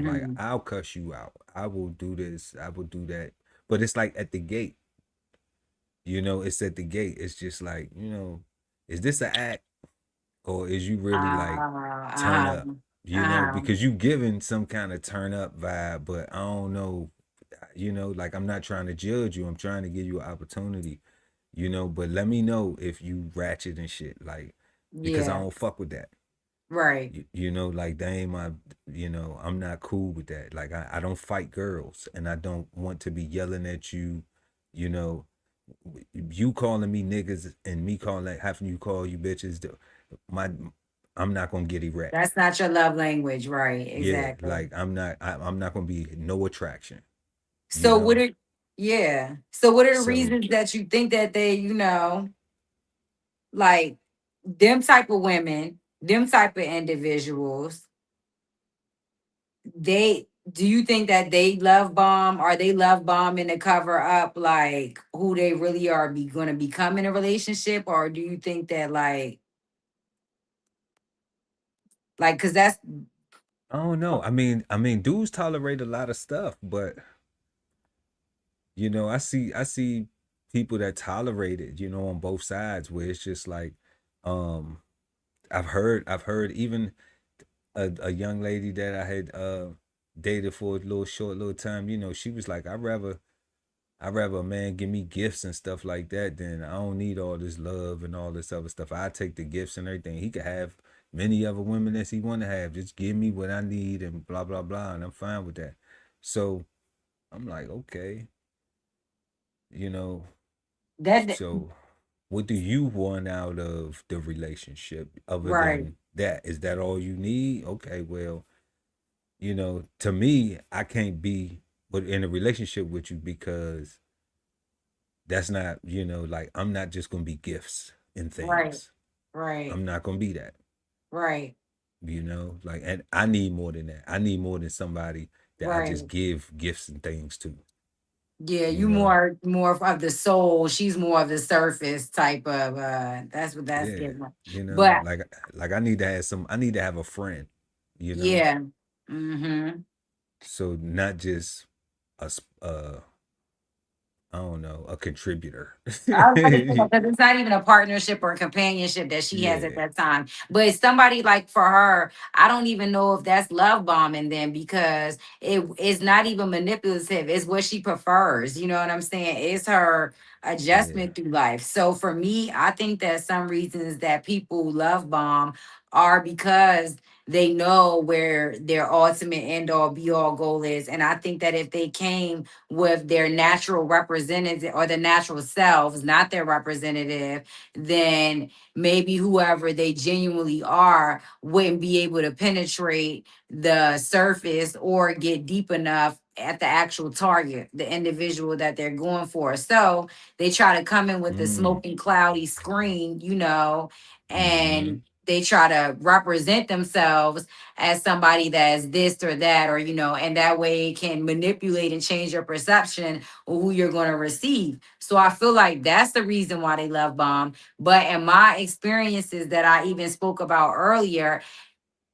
Like mhm, I'll cuss you out. I will do this, I will do that. But it's like at the gate. It's at the gate. It's just like, is this an act or is you really like turn uh-huh, up? uh-huh. Because you giving some kind of turn up vibe, but I don't know, like I'm not trying to judge you. I'm trying to give you an opportunity, but let me know if you ratchet and shit, like because I Yeah, don't fuck with that. right. Like they ain't my, I'm not cool with that. Like I don't fight girls and I don't want to be yelling at you, you know, you calling me niggas and me calling having you call you bitches. My I'm not gonna get erect. That's not your love language, right? Yeah, Exactly. like I'm not gonna be no attraction, you So what know. are yeah. So what are the So reasons that you think that they, like them type of women, them type of individuals, they do you think that they love bomb? Are they love bombing to cover up like who they really are gonna become in a relationship? Or do you think that like because that's I don't know. I mean, dudes tolerate a lot of stuff, but I see people that tolerate it, on both sides, where it's just like, um, I've heard even a young lady that I had dated for a little short little time, she was like, I'd rather a man give me gifts and stuff like that than I don't need all this love and all this other stuff. I take the gifts and everything. He could have many other women as he want to have. Just give me what I need and blah blah blah, and I'm fine with that. So I'm like, okay, you know. that So what do you want out of the relationship other right. than that? Is that all you need? Okay, well, to me, I can't be but in a relationship with you because that's not, like I'm not just gonna be gifts and Right. things. Right. I'm not gonna be that, Right. like, and I need more than that. I need more than somebody that I just Right. give gifts and things to. Yeah, you you know. more of the soul. She's more of the surface type of that's what that's Yeah, getting at. you know, But like I need to have some. I need to have a friend, you know. yeah. Mm-hmm. So not just I don't know, a contributor. I was about to say that because it's not even a partnership or a companionship that she has at Yeah, that time. But it's somebody like for her, I don't even know if that's love bombing then because it's not even manipulative. It's what she prefers. You know what I'm saying? It's her yeah. adjustment through life. So for me, I think that some reasons that people love bomb are because they know where their ultimate end all be all goal is. And I think that if they came with their natural representative or the natural selves, not their representative, then maybe whoever they genuinely are wouldn't be able to penetrate the surface or get deep enough at the actual target, the individual that they're going for. So they try to come in with the Mm, smoking cloudy screen, mm-hmm. and they try to represent themselves as somebody that's this or that, or and that way it can manipulate and change your perception of who you're going to receive. So I feel like that's the reason why they love bomb. But in my experiences that I even spoke about earlier,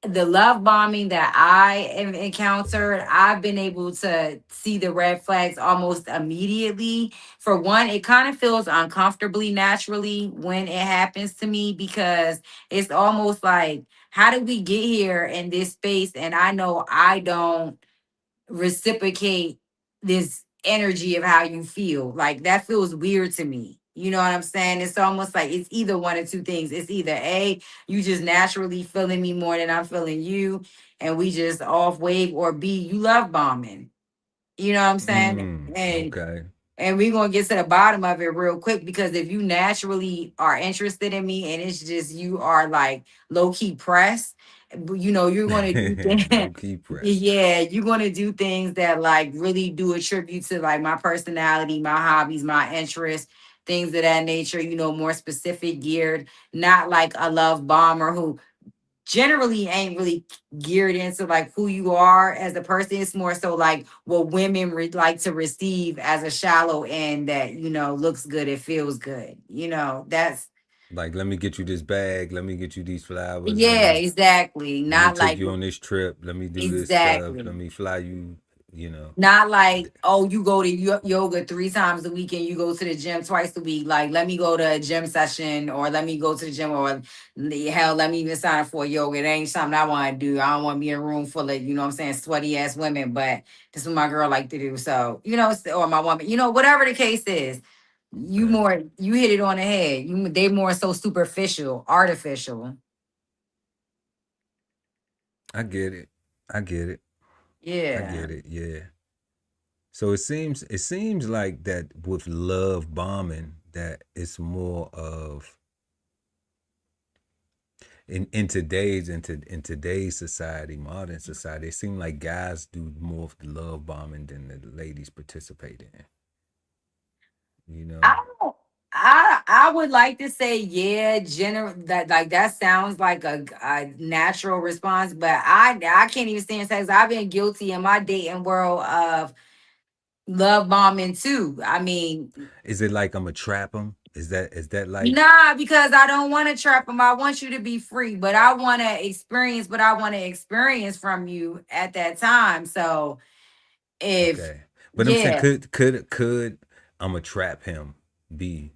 the love bombing that I have encountered, I've been able to see the red flags almost immediately. For one, it kind of feels uncomfortably naturally when it happens to me because it's almost like, how did we get here in this space? And I know I don't reciprocate this energy of how you feel. Like that feels weird to me. You know what I'm saying? It's almost like it's either one of two things. It's either A, you just naturally feeling me more than I'm feeling you, and we just off wave, or B, you love bombing. You know what I'm saying? Mm, And okay. we're gonna get to the bottom of it real quick because if you naturally are interested in me and it's just you are like low key pressed, you're gonna do things. Low key press. Yeah, you're gonna do things that like really do attribute to like my personality, my hobbies, my interests, things of that nature, more specific geared, not like a love bomber who generally ain't really geared into like who you are as a person. It's more so like what women like to receive as a shallow end that looks good, it feels good. That's Like, let me get you this bag. Let me get you these flowers. yeah, exactly. Let me Not take like you on this trip. Let me do this stuff. Let exactly. me fly you. You know. Not like, oh, you go to yoga 3 times a week and you go to the gym twice a week. Like, let me go to a gym session or let me go to the gym or hell, let me even sign up for yoga. It ain't something I want to do. I don't want to be in a room full of, what I'm saying, sweaty ass women, but this is what my girl like to do. So, or my woman, whatever the case is, Okay. you hit it on the head. They more so superficial, artificial. I get it. I get it. I Yeah. get it. Yeah. So it seems like that with love bombing that it's more of in today's society, modern society, it seems like guys do more of the love bombing than the ladies participate in. You I know, don't. I would like to say yeah, general that like that sounds like a natural response, but I can't even stand sex. I've been guilty in my dating world of love bombing too. I mean, is it like I'm a trap them? Is that like nah, because I don't want to trap them. I want you to be free, but I want to experience what I want to experience from you at that time. So if okay? But I'm saying yeah, could I'm a trap him be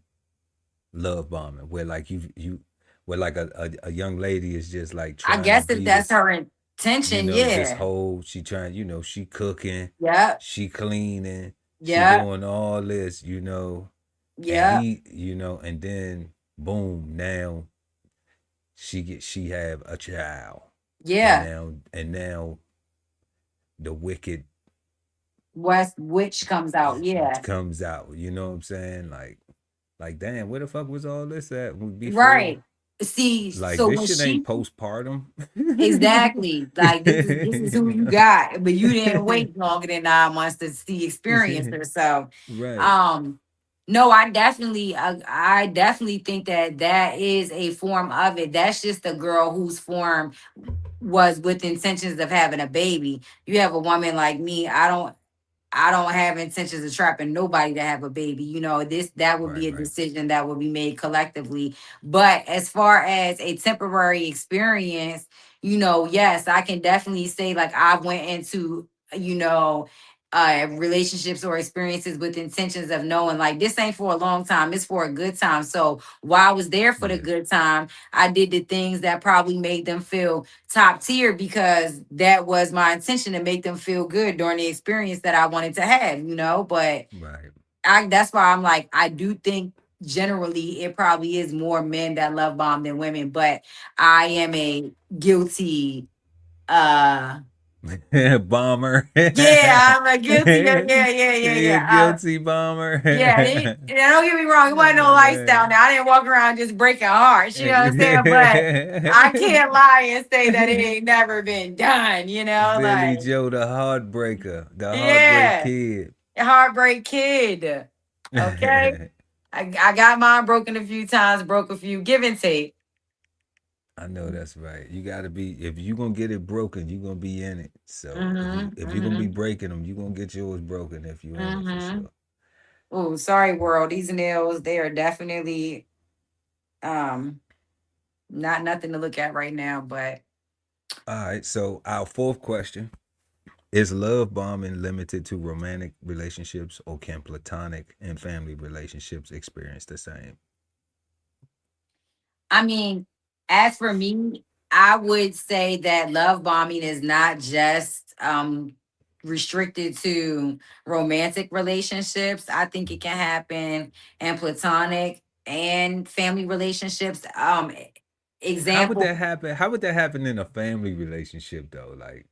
love bombing where like you where like a young lady is just like I trying to guess if be that's this, her you intention, know, this yeah, whole she trying, she cooking, yep, she cleaning, she yep, doing all this, and yep, he, and then boom, now she have a child, and yeah. now the wicked West Witch comes out. Yeah. comes out. You know what I'm saying? Like damn, where the fuck was all this at before? Right. See, Like so this when shit ain't she postpartum. exactly like this is who You you know? got, but you didn't wait longer than 9 months to see experience her. So Right. um no, I definitely think that that is a form of it. That's just a girl whose form was with intentions of having a baby. You have a woman like me, I don't. I don't have intentions of trapping nobody to have a baby. That would Right, be a right. decision that would be made collectively. But as far as a temporary experience, yes, I can definitely say like I went into, you know, relationships or experiences with intentions of knowing like this ain't for a long time, it's for a good time. So while I was there for the Yeah. good time, I did the things that probably made them feel top tier because that was my intention to make them feel good during the experience that I wanted to have. But Right. that's why I'm like, I do think generally it probably is more men that love bomb than women, but I am a guilty uh Bomber. yeah, I'm a guilty. Yeah, yeah, yeah, yeah, You yeah. guilty bomber. Yeah, and don't get me wrong, it wasn't no lifestyle. Now I didn't walk around just breaking hearts, you know what I'm saying? But I can't lie and say that it ain't never been done, Billy like Joe, the heartbreaker, the heartbreak yeah, kid. heartbreak kid. Okay, I got mine broken a few times, broke a few, give and take. I know that's right. You got to be, if you gonna get it broken, you gonna be in it. So Mm-hmm. if you gonna be Mm-hmm. breaking them, you gonna get yours broken if you in it for Mm-hmm. sure. Oh, sorry, world. These nails, they are definitely um not nothing to look at right now, but All right. So our fourth question: is love bombing limited to romantic relationships, or can platonic and family relationships experience the same? I mean, as for me, I would say that love bombing is not just restricted to romantic relationships. I think it can happen in platonic and family relationships. How would Example. that happen? How would that happen in a family relationship though? Like,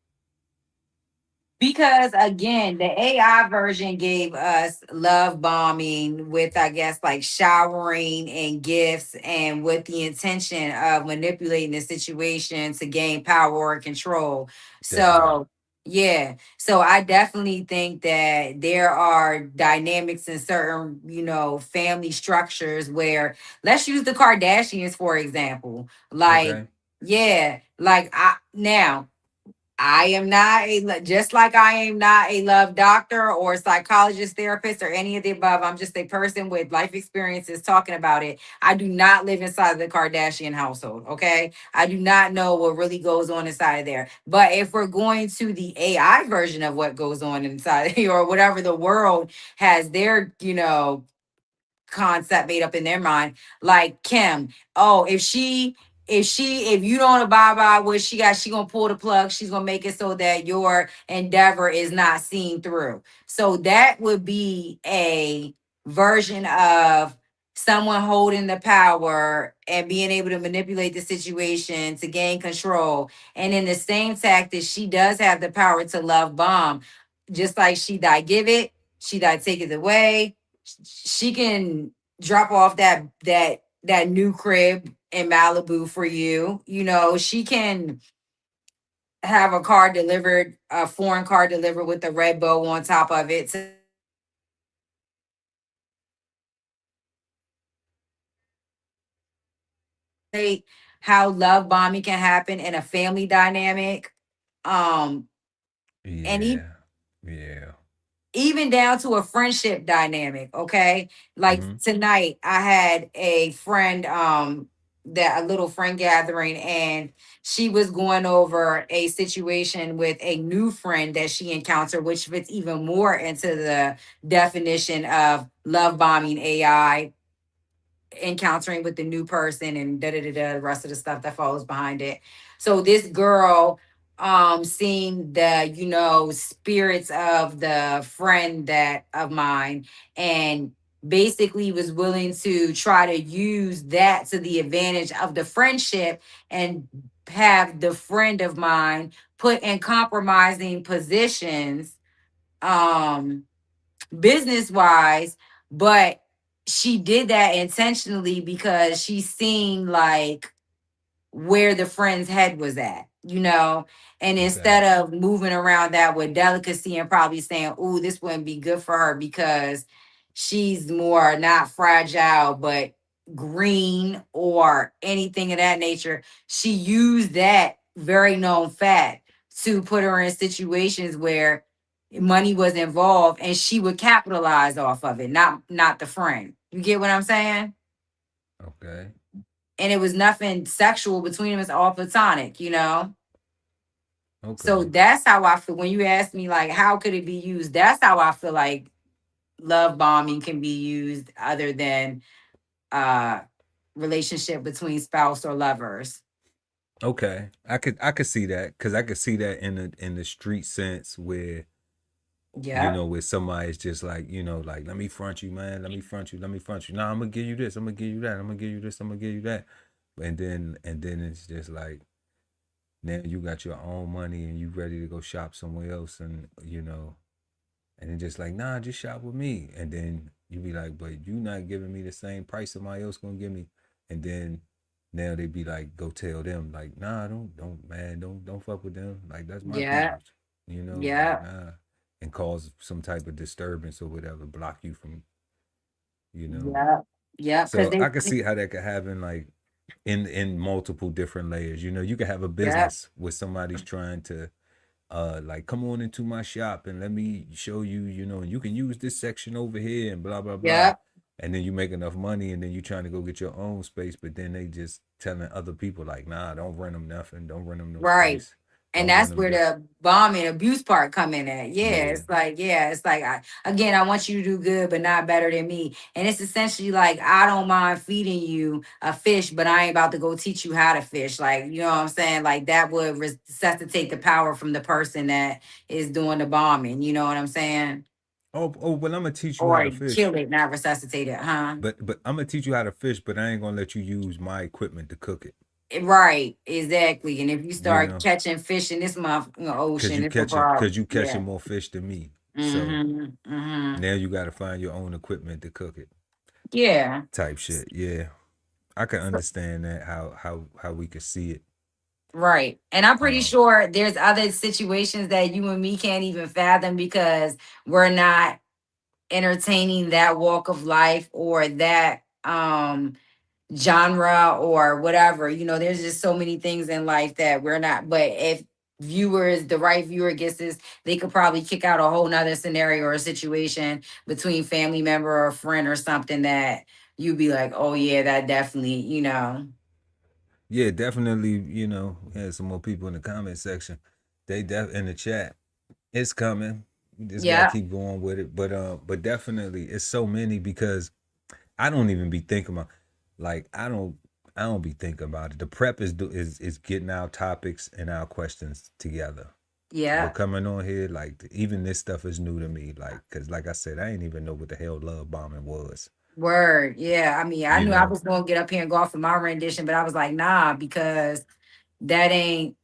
Because again, the AI version gave us love bombing with, I guess, like showering and gifts and with the intention of manipulating the situation to gain power or control. that's right. So, yeah. So I definitely think that there are dynamics in certain, family structures where let's use the Kardashians, for example. Like, Okay. yeah, like I am not just like I am not a love doctor or psychologist, therapist, or any of the above. I'm just a person with life experiences talking about it. I do not live inside of the Kardashian household. Okay. I do not know what really goes on inside of there. But if we're going to the AI version of what goes on inside or whatever the world has their, concept made up in their mind, like Kim. Oh, if you don't abide by what she got, she gonna pull the plug. She's gonna make it so that your endeavor is not seen through. So that would be a version of someone holding the power and being able to manipulate the situation to gain control. And in the same tactic, she does have the power to love bomb. Just like she died give it, she died take it away. She can drop off that new crib in Malibu for you. She can have a foreign car delivered with a red bow on top of it to say how love bombing can happen in a family dynamic. Um, and Yeah. Yeah. even down to a friendship dynamic. Okay, like Mm-hmm. tonight I had a friend, that a little friend gathering, and she was going over a situation with a new friend that she encountered, which fits even more into the definition of love bombing AI, encountering with the new person and da da da da, the rest of the stuff that follows behind it. So this girl seen the, spirits of the friend that of mine, and basically was willing to try to use that to the advantage of the friendship and have the friend of mine put in compromising positions, um business wise, but she did that intentionally because she seen like where the friend's head was at. And Okay. instead of moving around that with delicacy and probably saying, "Oh, this wouldn't be good for her because she's more not fragile, but green or anything of that nature," she used that very known fact to put her in situations where money was involved, and she would capitalize off of it, not the friend. You get what I'm saying? Okay. And it was nothing sexual between them. It's all platonic, you know? So Okay. that's how I feel when you ask me, like, how could it be used? That's how I feel like love bombing can be used other than uh relationship between spouse or lovers. Okay. I could see that because I could see that in the street sense where Yep. where somebody's just like, like, let me front you, man. Let me front you. Let me front you. Nah, I'm gonna give you this. I'm gonna give you that. I'm gonna give you this. I'm gonna give you that. And then it's just like now you got your own money and you ready to go shop somewhere else, and then just like, nah, just shop with me. And then you be like, but you not giving me the same price somebody else gonna give me. And then now they be like, go tell them, like, nah, don't man, don't fuck with them. Like, that's my Yeah. people's, like, Yeah. nah. And cause some type of disturbance or whatever, block you from, you know. Yeah. Yeah. Because So they I could see how that could happen, like in multiple different layers. You could have a yeah. business where somebody's trying to like, come on into my shop and let me show you, you can use this section over here and blah blah blah. Yeah. And then you make enough money and then you trying to go get your own space, but then they just telling other people like, nah, don't rent them nothing, don't rent them no Right. space, And don't rent that's them where this. the bomb and abuse part come in at. Yeah. Yeah, it's like again, I want you to do good, but not better than me. And it's essentially like I don't mind feeding you a fish, but I ain't about to go teach you how to fish. Like, you know what I'm saying? Like that would resuscitate the power from the person that is doing the bombing. You know what I'm saying? Oh, well, I'm gonna teach you how Or to fish, kill it, not resuscitate it, huh? but I'm gonna teach you how to fish, but I ain't gonna let you use my equipment to cook it. Right, exactly. And if you You start know, catching fish in this month, cause ocean, you it's a catching, cause problem. you Yeah. catching more fish than me. So Mm-hmm. Mm-hmm. now you got to find your own equipment to cook it, Yeah. type shit. Yeah, I can understand that how we could see it. Right. And I'm pretty Um, sure there's other situations that you and me can't even fathom because we're not entertaining that walk of life or that genre or whatever. You know, there's just so many things in life that we're not, but if the right viewer gets this, they could probably kick out a whole nother scenario or a situation between family member or friend or something that you'd be like, oh yeah, that definitely, yeah, definitely. Yeah, some more people in the comment section. In the chat. It's coming. We just gotta yeah, keep going with it. But definitely, it's so many because I don't even be thinking about, like, I don't be thinking about it. The prep is getting our topics and our questions together. But yeah. coming on here, like, even this stuff is new to me. Like, cause like I said, I didn't even know what the hell love bombing was. Word. Yeah. I mean, I You knew I know, was gonna get up here and go off of my rendition, but I was like, nah, because that ain't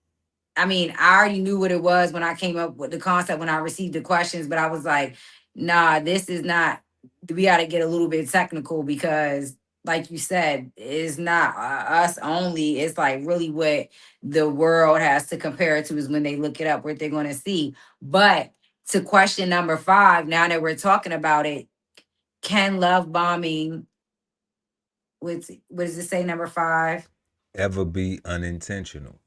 I mean, I already knew what it was when I came up with the concept when I received the questions, but I was like, nah, this is not, we got to get a little bit technical because, like you said, it's not us only. It's like really what the world has to compare it to is when they look it up, what they're going to see. But to question number 5, now that we're talking about it, can love bombing, what does it say, number 5? ever be unintentional?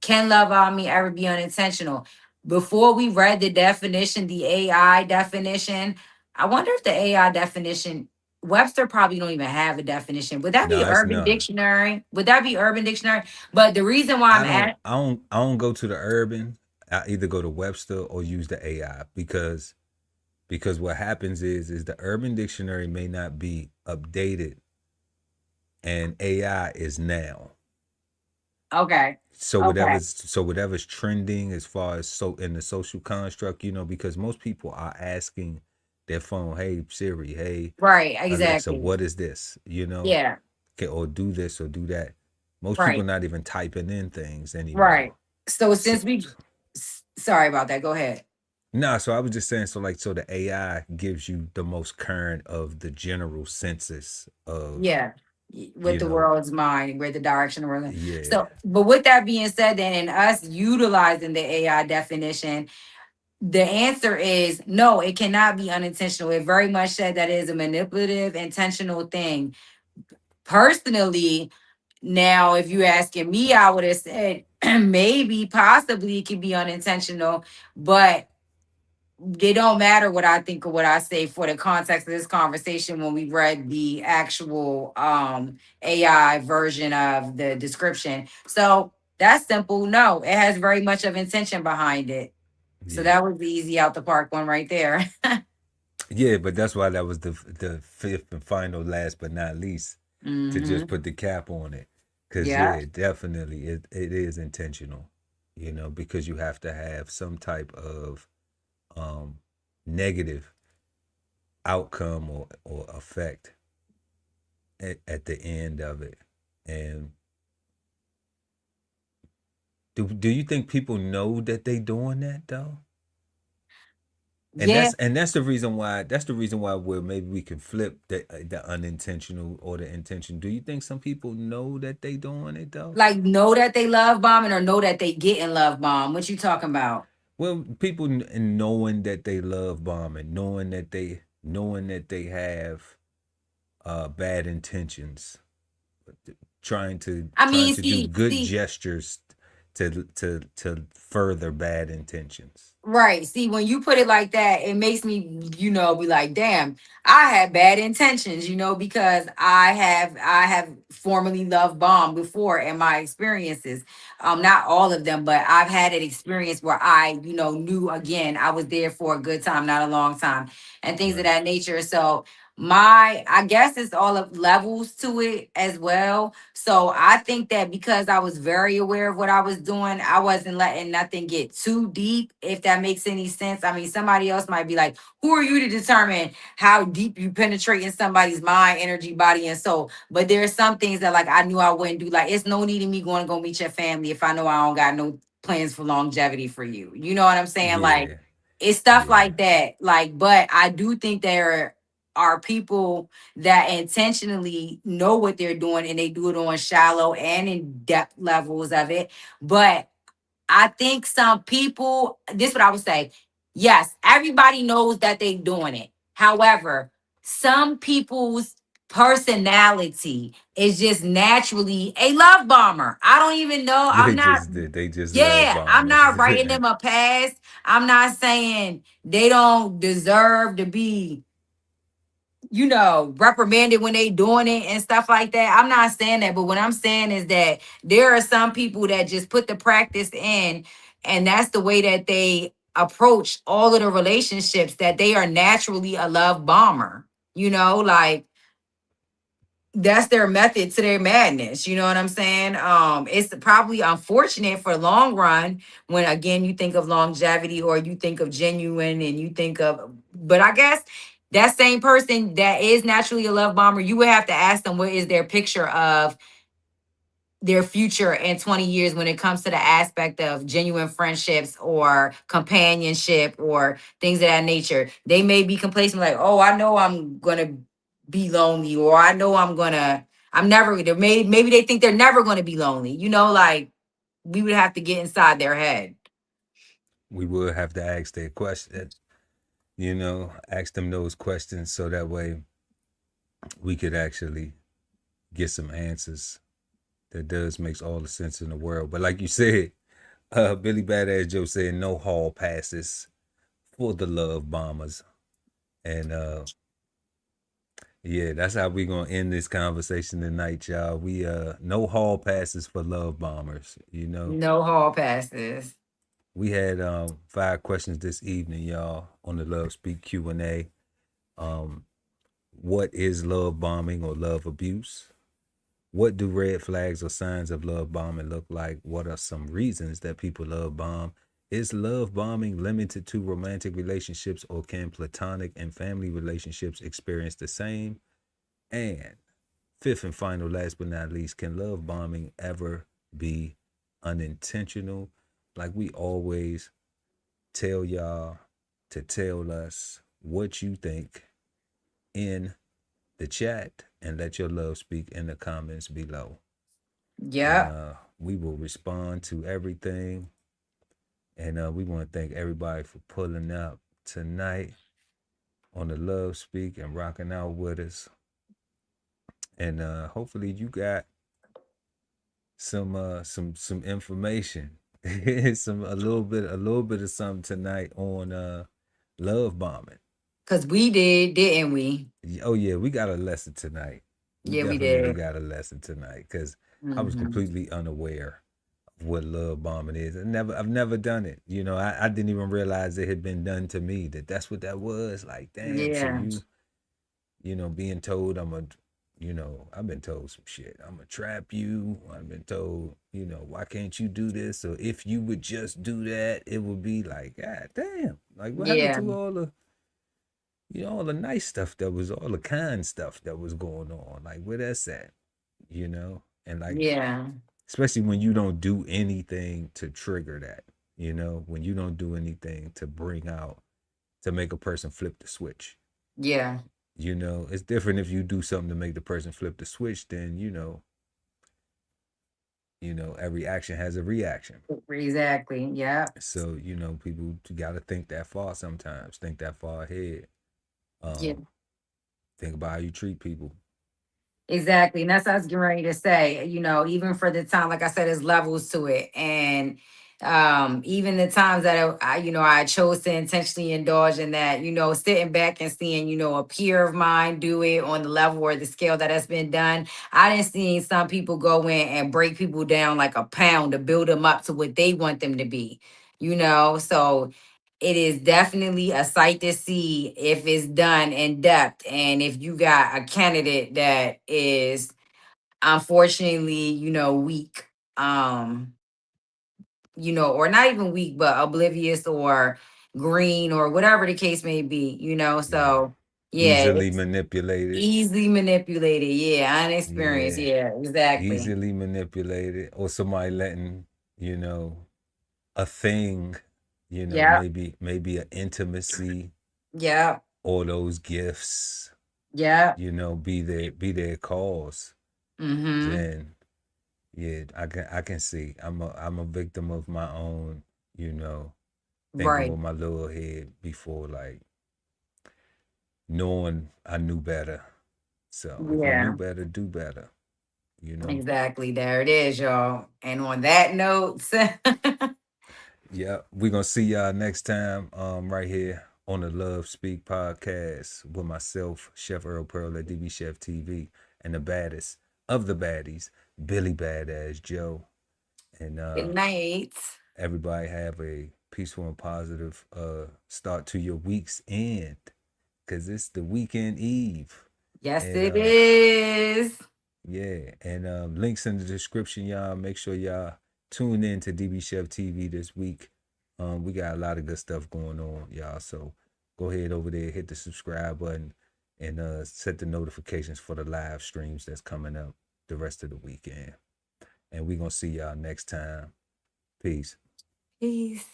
Can love bombing ever be unintentional? Before we read the definition, the AI definition, I wonder if the AI definition, Webster probably don't even have a definition. Would that be No, it's Urban none. Dictionary? Would that be Urban Dictionary? But the reason why I I'm don't at, I don't I don't go to the urban. I either go to Webster or use the AI because what happens is the urban dictionary may not be updated and AI is now. okay, So okay, whatever's trending as far as so in the social construct, because most people are asking their phone, hey Siri, hey right, Alexa, exactly. what is this? Yeah, Okay, or do this or do that. Most people right, are not even typing in things right. anymore. So So, since sorry about that, go ahead. nah, so I was just saying, so the AI gives you the most current of the general census of, Yeah, with you the know, world's mind, where the direction we're going. yeah. So, but with that being said, then, and us utilizing the AI definition, the answer is no, it cannot be unintentional. It very much said that it is a manipulative, intentional thing. Personally, now, if you asking me, I would have said maybe, possibly it could be unintentional, but they don't matter what I think or what I say for the context of this conversation when we read the actual AI version of the description. So that's simple. No, it has very much of intention behind it. So Yeah. that was the easy out the park one right there. Yeah, but that's why that was the fifth and final, last but not least, to just Hmm. put the cap on it. Cause Yeah. yeah, definitely it is intentional, because you have to have some type of um negative outcome or effect at the end of it. And do you think people know that they doing that though? And Yeah. that's the reason why where maybe we can flip the unintentional or the intention. Do you think some people know that they doing it though? Like know that they love bombing or know that they getting love bomb. What you talking about? Well, people knowing that they love bombing, knowing that they have bad intentions, trying to I trying mean, to do see, good see, gestures to further bad intentions. right. See, when you put it like that, it makes me, be like, damn, I had bad intentions, because I have formerly loved bomb before in my experiences. Not all of them, but I've had an experience where I, knew again, I was there for a good time, not a long time, and things of Right. that nature. So I guess it's all of levels to it as well. So I think that because I was very aware of what I was doing, I wasn't letting nothing get too deep, if that makes any sense. I mean, somebody else might be like, who are you to determine how deep you penetrate in somebody's mind, energy, body, and soul? But there's some things that like I knew I wouldn't do. Like it's no need in me going to go meet your family if I know I don't got no plans for longevity for you. You know what I'm saying? Like Yeah. it's stuff Yeah. like that. Like, but I do think there are people that intentionally know what they're doing and they do it on shallow and in depth levels of it. But I think some people, this is what I would say. Yes, everybody knows that they're doing it. However, some people's personality is just naturally a love bomber. I don't even know. They just they just love Yeah, I'm bombing. not writing them a pass. I'm not saying they don't deserve to be reprimanded when they doing it and stuff like that. I'm not saying that, but what I'm saying is that there are some people that just put the practice in, and that's the way that they approach all of the relationships, that they are naturally a love bomber. Like that's their method to their madness. You know what I'm saying? It's probably unfortunate for long run when again you think of longevity or you think of genuine and you think of, but I guess that same person that is naturally a love bomber, you would have to ask them what is their picture of their future in 20 years when it comes to the aspect of genuine friendships or companionship or things of that nature. They may be complacent, like, oh, I know I'm gonna be lonely, or I know I'm never gonna, maybe they think they're never gonna be lonely, like we would have to get inside their head. We would have to ask that question, ask them those questions so that way we could actually get some answers that does makes all the sense in the world. But like you said, Billy Badass Joe said no hall passes for the love bombers. And yeah, that's how we gonna end this conversation tonight, y'all. We no hall passes for love bombers. No hall passes. We had 5 questions this evening, y'all, on the Love Speak Q&A. Um, what is love bombing or love abuse? What do red flags or signs of love bombing look like? What are some reasons that people love bomb? Is love bombing limited to romantic relationships, or can platonic and family relationships experience the same? And fifth and final, last but not least, can love bombing ever be unintentional? Like we always tell y'all to tell us what you think in the chat and let your love speak in the comments below. And Yep. we will respond to everything. And we want to thank everybody for pulling up tonight on the Love Speak and rocking out with us. And hopefully you got some information, some a little bit of something tonight on Love bombing. Because we did, didn't we? Oh yeah, we got a lesson tonight. We Yeah, we definitely did. got a lesson tonight because I was Hmm. completely unaware of what love bombing is. I've never done it. I didn't even realize it had been done to me. That's what that was. Like, damn. So Yeah. being told I've been told some shit. I'm gonna trap you. I've been told, why can't you do this? Or if you would just do that, it would be like, God damn. Like, what happened Yeah. to all the nice stuff all the kind stuff that was going on? Like, where that's at? And like, Yeah. especially when you don't do anything to trigger that, when you don't do anything to make a person flip the switch. Yeah. It's different if you do something to make the person flip the switch, then every action has a reaction. Exactly. Yeah. So, people gotta think that far sometimes, think that far ahead. Yeah. Think about how you treat people. Exactly. And that's what I was getting ready to say. Even for the time, like I said, there's levels to it. And even the times that I chose to intentionally indulge in that, sitting back and seeing, a peer of mine do it on the level or the scale that has been done. I didn't see some people go in and break people down like a pound to build them up to what they want them to be, So it is definitely a sight to see if it's done in depth and if you got a candidate that is unfortunately weak, or not even weak but oblivious or green or whatever the case may be, Yeah. so yeah, Easily it's manipulated. easily manipulated, yeah, unexperienced, Yeah. yeah, exactly. Easily manipulated. Or somebody letting, you know, a thing, Yep. maybe an intimacy Yep. or those gifts, Yep. be their cause. Mm-hmm. Then yeah, I can see. I'm a victim of my own, thinking Right. with my little head before, like, knowing I knew better. So if you knew Yeah. better, do better, you know? Exactly. There it is, y'all. And on that note, Yeah, we're gonna see y'all next time, right here on the Love Speak podcast with myself, Chef Earl Pearl at DB Chef TV, and the baddest of the baddies, Billy Badass Joe. And good night. everybody have a peaceful and positive start to your week's end, because it's the weekend eve. Yes, And it is. yeah, and links in the description, y'all. Make sure y'all tune in to DB Chef TV this week. We got a lot of good stuff going on, y'all. So go ahead over there, hit the subscribe button, and set the notifications for the live streams that's coming up the rest of the weekend. And we're gonna see y'all next time. Peace. Peace.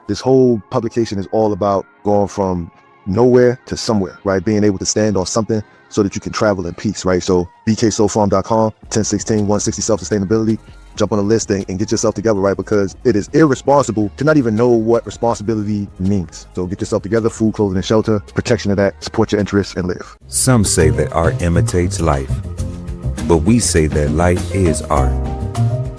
This whole publication is all about going from nowhere to somewhere, right? Being able to stand on something so that you can travel in peace, right? So bksoulfarm.com, 1016 160 self-sustainability. Jump on the list and get yourself together, right? Because it is irresponsible to not even know what responsibility means. So get yourself together, food, clothing, and shelter, protection of that, support your interests, and live. Some say that art imitates life, but we say that life is art.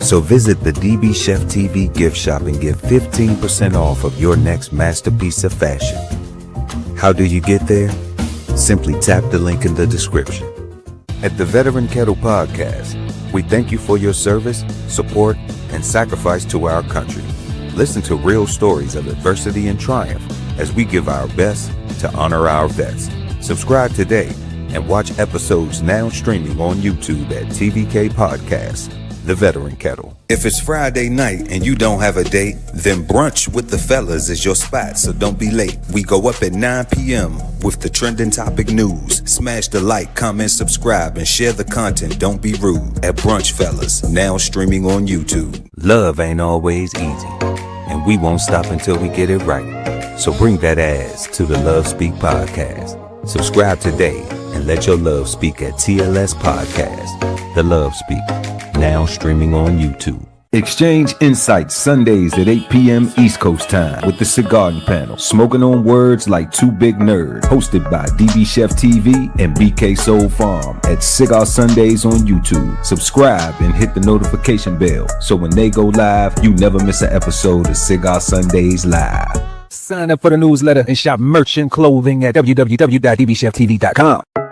So visit the DB Chef TV gift shop and get 15% off of your next masterpiece of fashion. How do you get there? Simply tap the link in the description. At the Veteran Kettle Podcast, we thank you for your service, support, and sacrifice to our country. Listen to real stories of adversity and triumph as we give our best to honor our vets. Subscribe today and watch episodes now streaming on YouTube at TVK Podcast, The Veteran Kettle. If it's Friday night and you don't have a date, then brunch with the fellas is your spot, so don't be late. We go up at 9 p.m. with the trending topic news. Smash the like, comment, subscribe, and share the content. Don't be rude. At Brunch Fellas, now streaming on YouTube. Love ain't always easy, and we won't stop until we get it right. So bring that ass to the Love Speak Podcast. Subscribe today and let your love speak at TLS Podcast. The Love Speak, now streaming on YouTube. Exchange insights Sundays at 8 p.m. East Coast time with the Cigar Panel, smoking on words like two big nerds, hosted by DB Chef TV and BK Soul Farm at Cigar Sundays on YouTube. Subscribe and hit the notification bell so when they go live, you never miss an episode of Cigar Sundays Live. Sign up for the newsletter and shop merch and clothing at www.dbcheftv.com.